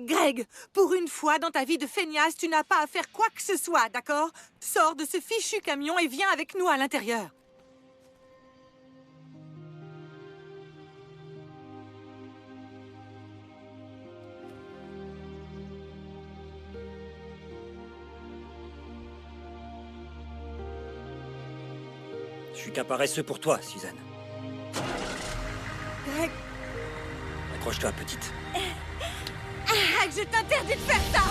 Greg, pour une fois dans ta vie de feignasse, tu n'as pas à faire quoi que ce soit, d'accord? Sors de ce fichu camion et viens avec nous à l'intérieur. Je suis qu'un paresseux pour toi, Suzanne. Greg, Accroche-toi, petite. Greg, je t'interdis de faire ça!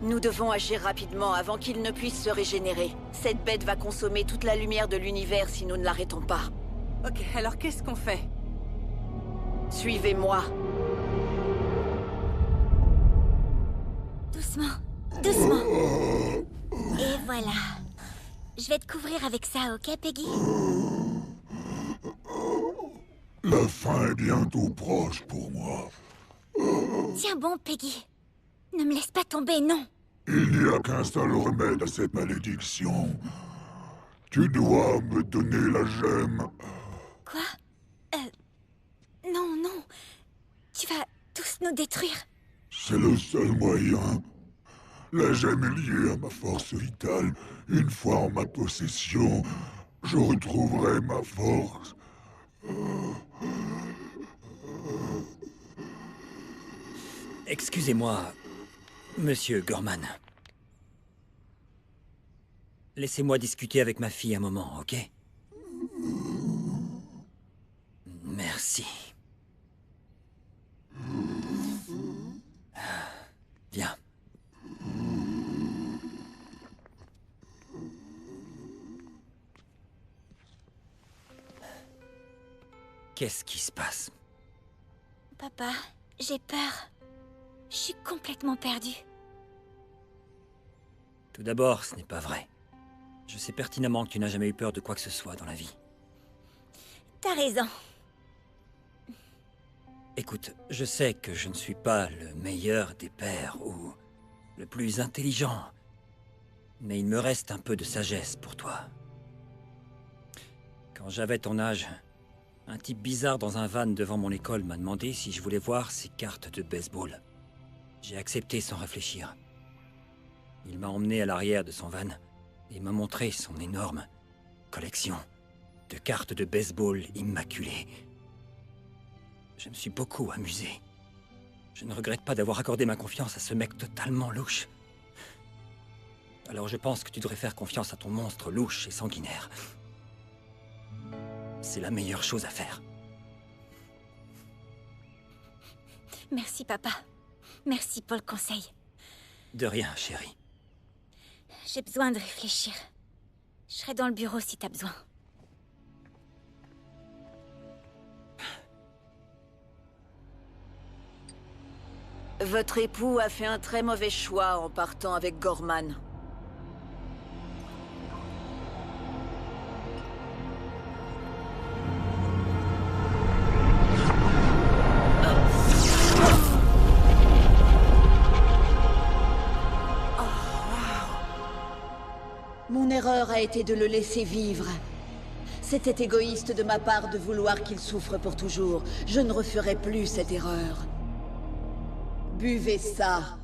Nous devons agir rapidement avant qu'il ne puisse se régénérer. Cette bête va consommer toute la lumière de l'univers si nous ne l'arrêtons pas. Ok, alors qu'est-ce qu'on fait? Suivez-moi. Doucement, doucement. Et voilà. Je vais te couvrir avec ça, ok, Peggy? La fin est bientôt proche pour moi. Tiens bon, Peggy. Ne me laisse pas tomber, non. Il n'y a qu'un seul remède à cette malédiction. Tu dois me donner la gemme. Quoi? Non, non. Tu vas tous nous détruire. C'est le seul moyen. La gemme est liée à ma force vitale. Une fois en ma possession, je retrouverai ma force. Excusez-moi, Monsieur Gorman. Laissez-moi discuter avec ma fille un moment, ok? Merci. Viens. Qu'est-ce qui se passe? Papa, j'ai peur. Je suis complètement perdue. Tout d'abord, ce n'est pas vrai. Je sais pertinemment que tu n'as jamais eu peur de quoi que ce soit dans la vie. T'as raison. Écoute, je sais que je ne suis pas le meilleur des pères ou le plus intelligent, mais il me reste un peu de sagesse pour toi. Quand j'avais ton âge, un type bizarre dans un van devant mon école m'a demandé si je voulais voir ses cartes de baseball. J'ai accepté sans réfléchir. Il m'a emmené à l'arrière de son van et m'a montré son énorme collection de cartes de baseball immaculées. Je me suis beaucoup amusé. Je ne regrette pas d'avoir accordé ma confiance à ce mec totalement louche. Alors je pense que tu devrais faire confiance à ton monstre louche et sanguinaire. C'est la meilleure chose à faire. Merci, papa. Merci pour le conseil. De rien, chérie. J'ai besoin de réfléchir. Je serai dans le bureau si t'as besoin. Votre époux a fait un très mauvais choix en partant avec Gorman. Mon erreur a été de le laisser vivre. C'était égoïste de ma part de vouloir qu'il souffre pour toujours. Je ne referai plus cette erreur. Buvez ça.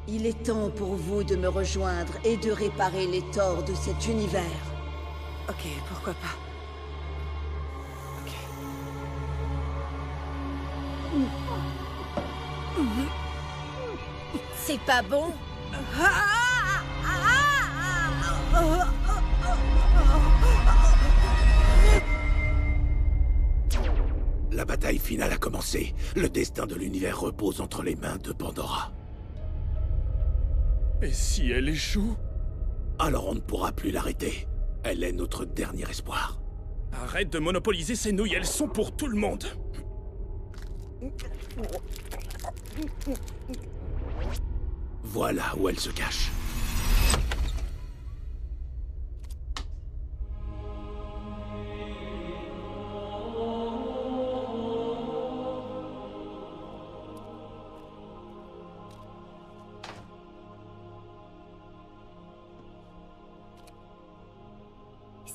Il est temps pour vous de me rejoindre et de réparer les torts de cet univers. Ok, pourquoi pas. C'est pas bon. La bataille finale a commencé. Le destin de l'univers repose entre les mains de Pandora. Et si elle échoue? Alors on ne pourra plus l'arrêter. Elle est notre dernier espoir. Arrête de monopoliser ces nouilles, elles sont pour tout le monde. Voilà où elle se cache.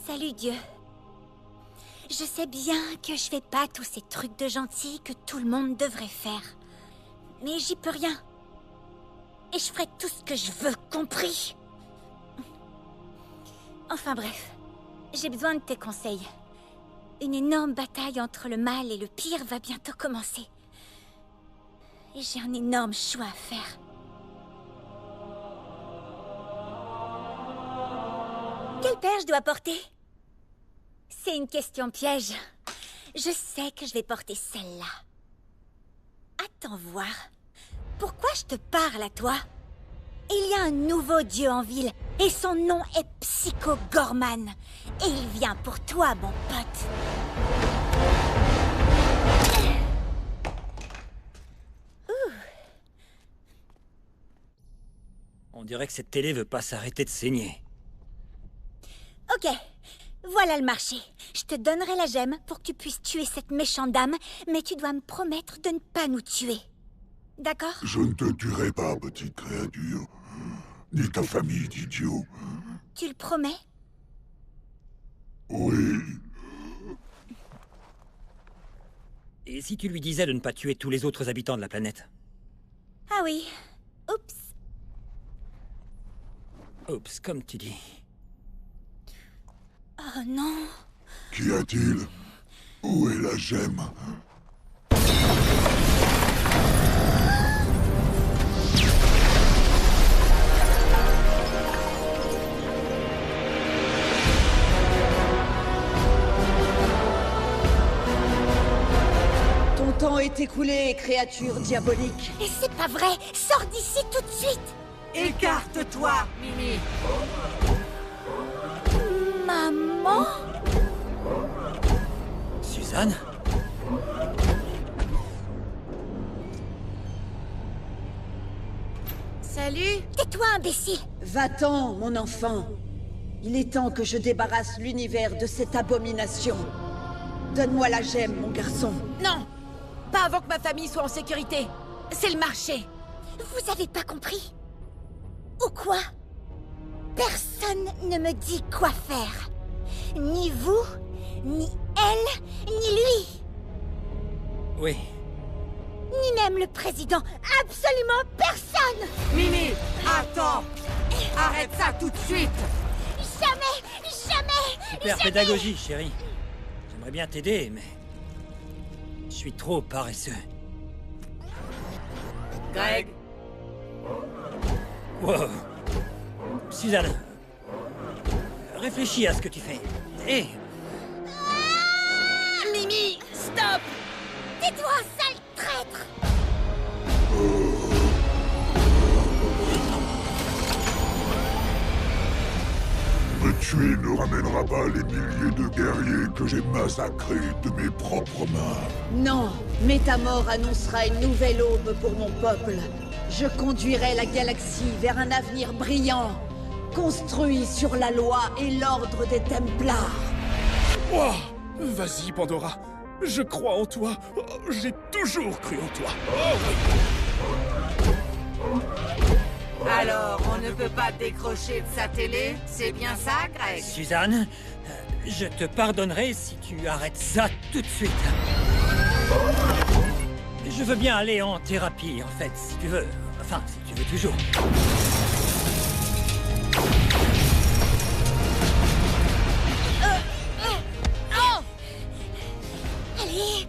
Salut Dieu. Je sais bien que je fais pas tous ces trucs de gentil que tout le monde devrait faire. Mais j'y peux rien. Et je ferai tout ce que je veux, compris? Enfin bref, j'ai besoin de tes conseils. Une énorme bataille entre le mal et le pire va bientôt commencer. Et j'ai un énorme choix à faire. Quelle paire je dois porter? C'est une question piège. Je sais que je vais porter celle-là. Attends voir. Pourquoi je te parle à toi? Il y a un nouveau dieu en ville, et son nom est Psycho Gorman. Et il vient pour toi, mon pote. On dirait que cette télé veut pas s'arrêter de saigner. Ok, voilà le marché. Je te donnerai la gemme pour que tu puisses tuer cette méchante dame, mais tu dois me promettre de ne pas nous tuer. D'accord? Je ne te tuerai pas, petite créature. Ni ta famille d'idiots. Tu le promets? Oui. Et si tu lui disais de ne pas tuer tous les autres habitants de la planète? Ah oui. Oups. Oups, comme tu dis. Oh non. Qu'y a-t-il? Où est la gemme? Ton temps est écoulé, créature diabolique. Et c'est pas vrai. Sors d'ici tout de suite. Écarte-toi, Mimi. Maman? Suzanne? Salut! Tais-toi, imbécile! Va-t'en, mon enfant. Il est temps que je débarrasse l'univers de cette abomination. Donne-moi la gemme, mon garçon. Non! Pas avant que ma famille soit en sécurité. C'est le marché. Vous avez pas compris? Ou quoi? Personne ne me dit quoi faire. Ni vous, ni elle, ni lui. Oui. Ni même le président. Absolument personne! Mimi, attends! Arrête ça tout de suite! Jamais! Jamais! Super pédagogie, chérie. J'aimerais bien t'aider, mais... je suis trop paresseux. Greg? Wow. Suzanne. Réfléchis à ce que tu fais. Hé! Mimi, stop! Tais-toi, sale traître! Me tuer ne ramènera pas les milliers de guerriers que j'ai massacrés de mes propres mains. Non, mais ta mort annoncera une nouvelle aube pour mon peuple. Je conduirai la galaxie vers un avenir brillant, construit sur la loi et l'ordre des Templars. Wow. Vas-y, Pandora. Je crois en toi. Oh, j'ai toujours cru en toi. Oh oui. Alors, on ne peut pas décrocher de sa télé? C'est bien ça, Greg? Suzanne, je te pardonnerai si tu arrêtes ça tout de suite. Je veux bien aller en thérapie, en fait, si tu veux. Enfin, si tu veux toujours. Allez!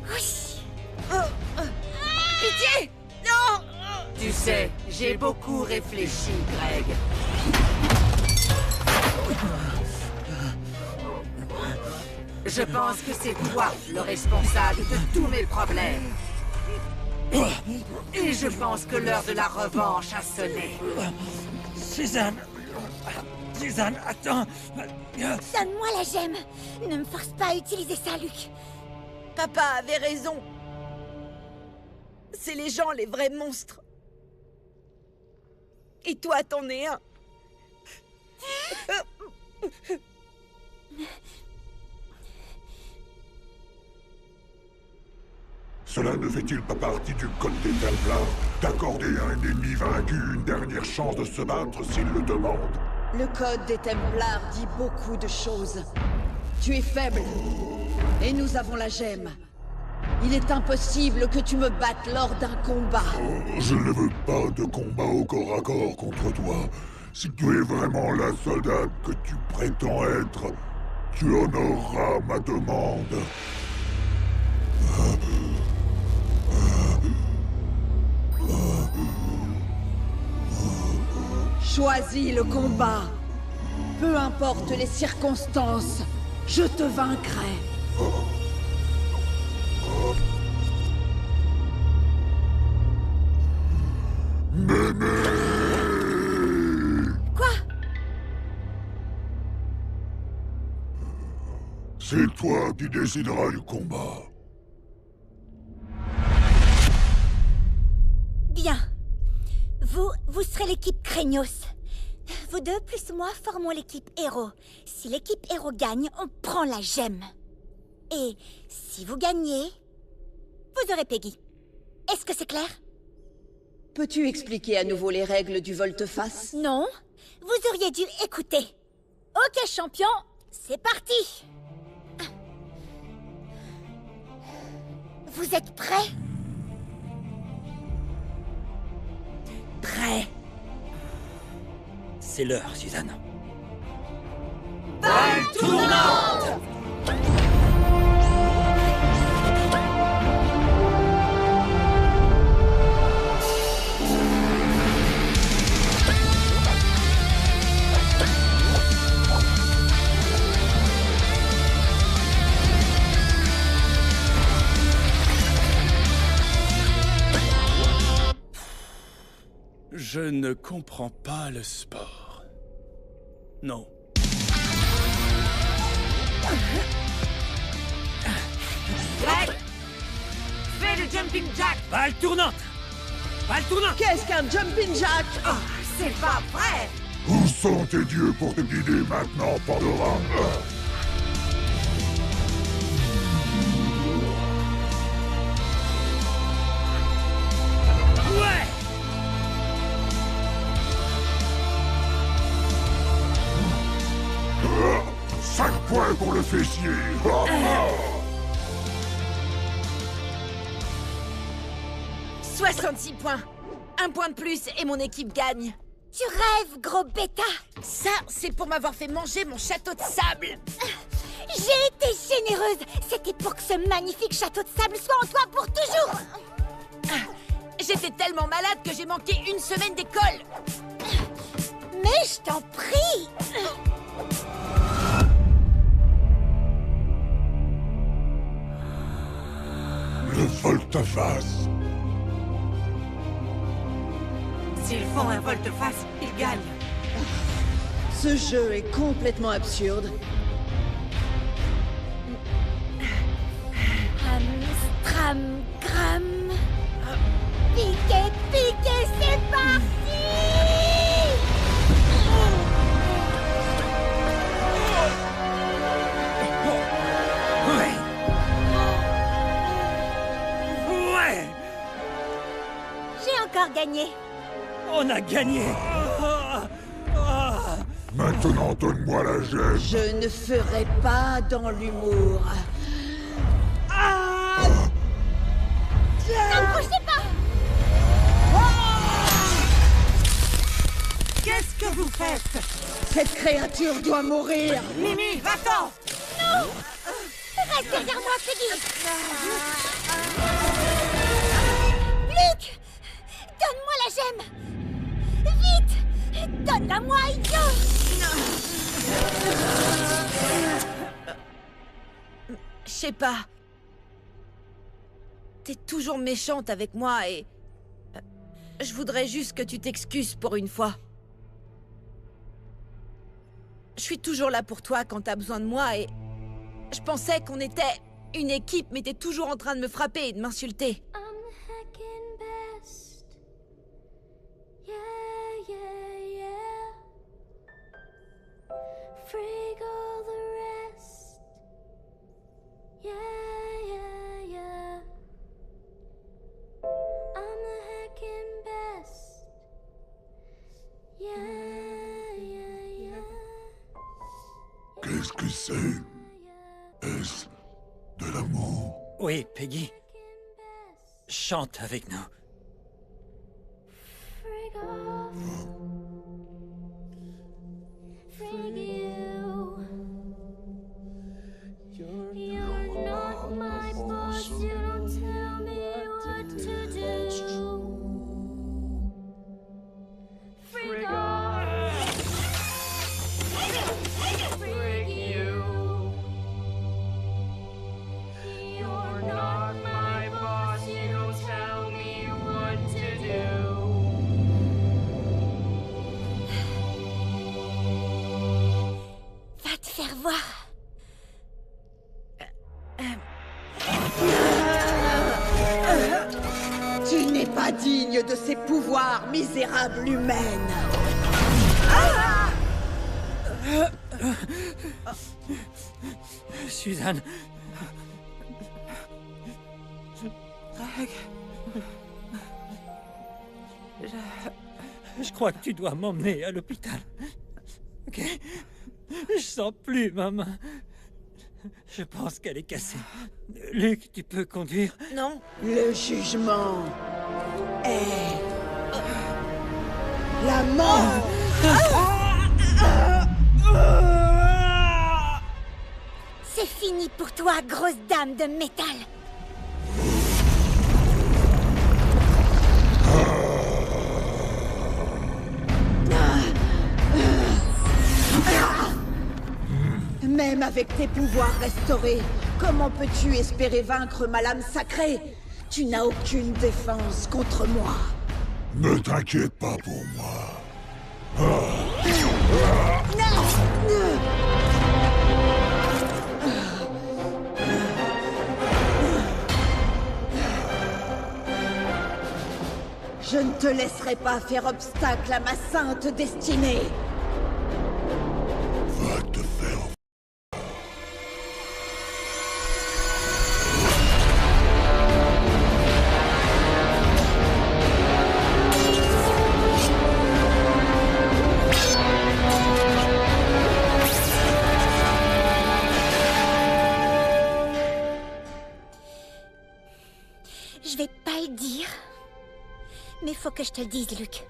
Oui! Pitié! Non! Tu sais, j'ai beaucoup réfléchi, Greg. Je pense que c'est toi le responsable de tous mes problèmes. Et je pense que l'heure de la revanche a sonné. Suzanne! Suzanne, attends! Donne-moi la gemme! Ne me force pas à utiliser ça, Luc! Papa avait raison. C'est les gens les vrais monstres. Et toi, t'en es un. Cela ne fait-il pas partie du code des Templars d'accorder à un ennemi vaincu une dernière chance de se battre s'il le demande? Le code des Templars dit beaucoup de choses. Tu es faible, et nous avons la gemme. Il est impossible que tu me battes lors d'un combat. Je ne veux pas de combat au corps à corps contre toi. Si tu es vraiment la soldate que tu prétends être, tu honoreras ma demande. Choisis le combat. Peu importe les circonstances, je te vaincrai. Quoi? C'est toi qui décideras du combat. Bien. Vous serez l'équipe Craignos. Vous deux plus moi formons l'équipe Héros. Si l'équipe Héros gagne, on prend la gemme. Et si vous gagnez, vous aurez Peggy. Est-ce que c'est clair? Peux-tu expliquer à nouveau les règles du volte-face? Non, vous auriez dû écouter. Ok, champion, c'est parti. Vous êtes prêts? Prêt. C'est l'heure, Suzanne. Balle tournante! Je ne comprends pas le sport. Non. Greg, fais le jumping jack. Balle tournante. Pas le tournant! Qu'est-ce qu'un jumping jack? Oh, c'est pas vrai! Où sont tes dieux pour te guider maintenant, Pandora? Ouais! 5 points pour le fessier. 66 points. Un point de plus et mon équipe gagne. Tu rêves, gros bêta! Ça, c'est pour m'avoir fait manger mon château de sable. J'ai été généreuse! C'était pour que ce magnifique château de sable soit en toi pour toujours! J'étais tellement malade que j'ai manqué une semaine d'école. Mais je t'en prie! Le volte-face. S'ils font un volte-face, ils gagnent. Ce jeu est complètement absurde. Stram, gram. Piqué, piqué, c'est parti! Ouais! Ouais! J'ai encore gagné. On a gagné! Maintenant, donne-moi la gemme. Je ne ferai pas dans l'humour. N'approchez pas! Qu'est-ce que vous faites? Cette créature doit mourir. Mimi, va-t'en! Non! Reste derrière moi, Peggy! Luc! Donne-moi la gemme! Vite! Donne-la-moi, idiot! Je sais pas. T'es toujours méchante avec moi et... Je voudrais juste que tu t'excuses pour une fois. Je suis toujours là pour toi quand t'as besoin de moi et... Je pensais qu'on était une équipe, mais t'es toujours en train de me frapper et de m'insulter. Qu'est-ce que c'est? Est-ce de l'amour? Oui, Peggy. Chante avec nous. You're not my boss, you don't tell me what to do. Freak off. Freak you. You're not my boss, you don't tell me what to do. Va te faire voir. Tu n'es pas digne de ces pouvoirs, misérable humaine. Suzanne. Greg. Je crois que tu dois m'emmener à l'hôpital. Ok? Je sens plus ma main. Je pense qu'elle est cassée. Luc, tu peux conduire? Non. Le jugement est la mort. C'est fini pour toi, grosse dame de métal. Même avec tes pouvoirs restaurés, comment peux-tu espérer vaincre ma lame sacrée? Tu n'as aucune défense contre moi. Ne t'inquiète pas pour moi. Je ne te laisserai pas faire obstacle à ma sainte destinée. Va te faire... Je vais pas le dire. Mais faut que je te le dise, Luc.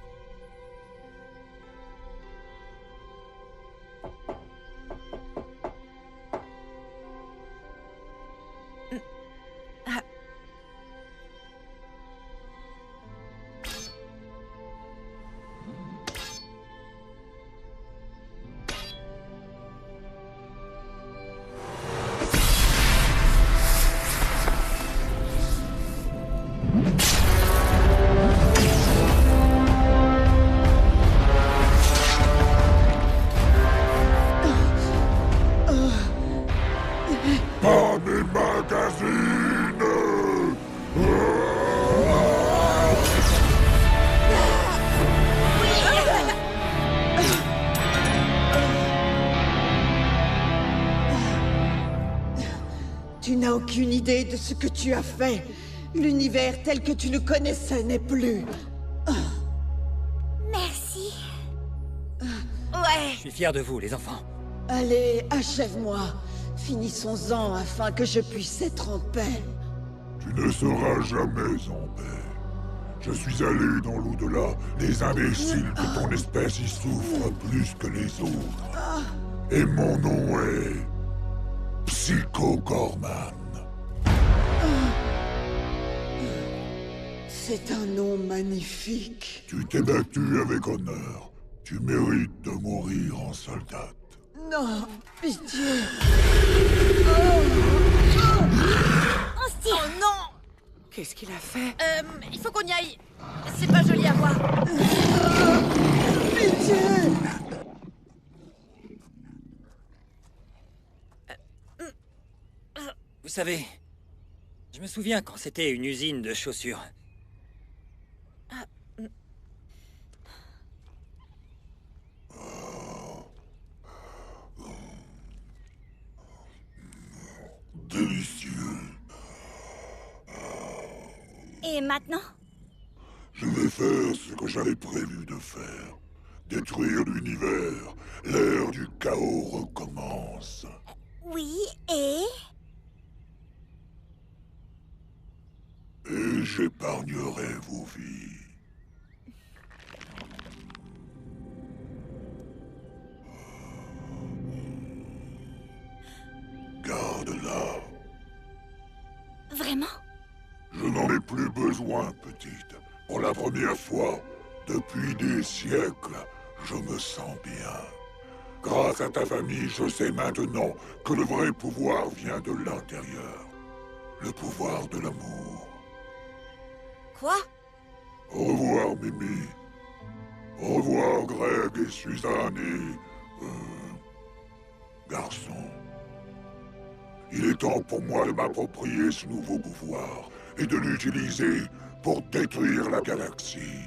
Pas mes magazines! Tu n'as aucune idée de ce que tu as fait. L'univers tel que tu le connaissais n'est plus. Merci. Ouais. Je suis fier de vous, les enfants. Allez, achève-moi. Finissons-en afin que je puisse être en paix. Tu ne seras jamais en paix. Je suis allé dans l'au-delà. Les imbéciles de ton espèce y souffrent plus que les autres. Et mon nom est... Psycho Gorman. C'est un nom magnifique. Tu t'es battu avec honneur. Tu mérites de mourir en soldat. Non, pitié. On se tire. Oh non! Qu'est-ce qu'il a fait? Il faut qu'on y aille. C'est pas joli à voir. Pitié. Vous savez, je me souviens quand c'était une usine de chaussures. Délicieux. Et maintenant? Je vais faire ce que j'avais prévu de faire. Détruire l'univers. L'ère du chaos recommence. Oui, et... Et j'épargnerai vos vies. Garde-la. Vraiment? Je n'en ai plus besoin, petite. Pour la première fois, depuis des siècles, je me sens bien. Grâce à ta famille, je sais maintenant que le vrai pouvoir vient de l'intérieur. Le pouvoir de l'amour. Quoi? Au revoir, Mimi. Au revoir, Greg et Suzanne et... garçon. Il est temps pour moi de m'approprier ce nouveau pouvoir et de l'utiliser pour détruire la galaxie.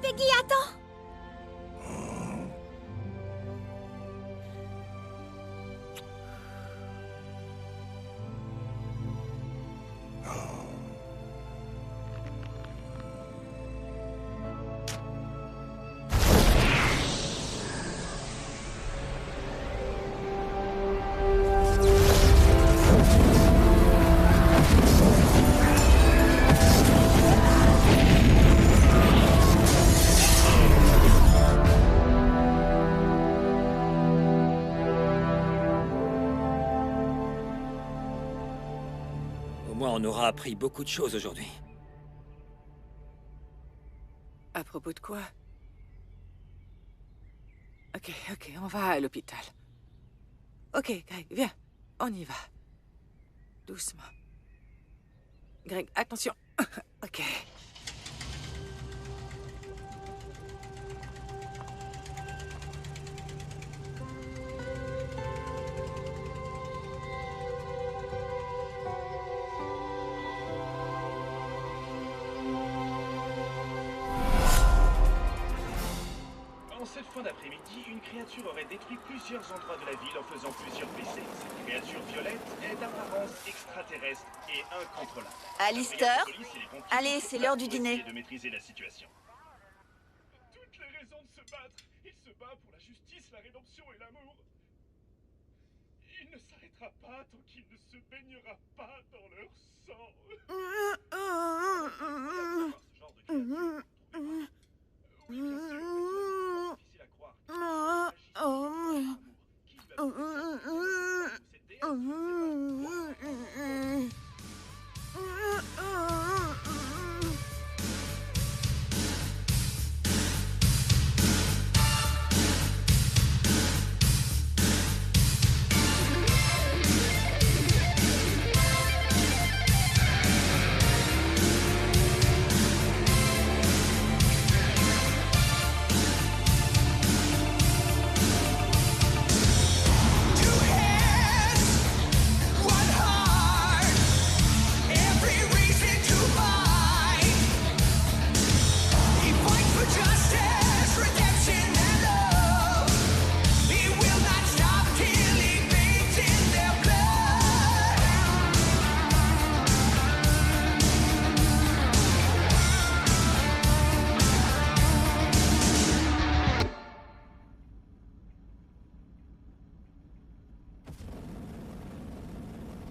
Peggy, attends! On aura appris beaucoup de choses aujourd'hui. À propos de quoi? Ok, on va à l'hôpital. Ok, Greg, viens. On y va. Doucement. Greg, attention. Ok. fin d'après-midi, une créature aurait détruit plusieurs endroits de la ville en faisant plusieurs blessés. Cette créature violette est d'apparence extraterrestre et incontrôlable. Alistair, allez, c'est l'heure du dîner. De maîtriser la situation. Toutes les raisons de se battre. Il se bat pour la justice, la rédemption et l'amour. Il ne s'arrêtera pas tant qu'il ne se baignera pas dans leur sang. Oui, bien sûr, difficile à croire.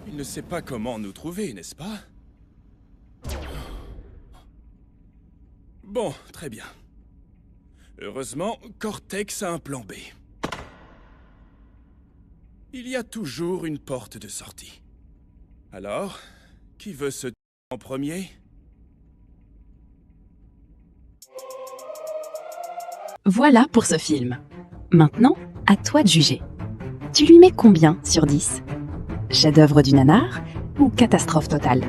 Il ne sait pas comment nous trouver, n'est-ce pas? Bon, très bien. Heureusement, Cortex a un plan B. Il y a toujours une porte de sortie. Alors, qui veut se en premier? Voilà pour ce film. Maintenant, à toi de juger. Tu lui mets combien sur 10? Chef-d'œuvre du nanar ou catastrophe totale?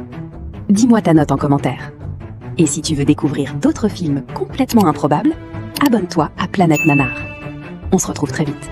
Dis-moi ta note en commentaire. Et si tu veux découvrir d'autres films complètement improbables, abonne-toi à Planète Nanar. On se retrouve très vite.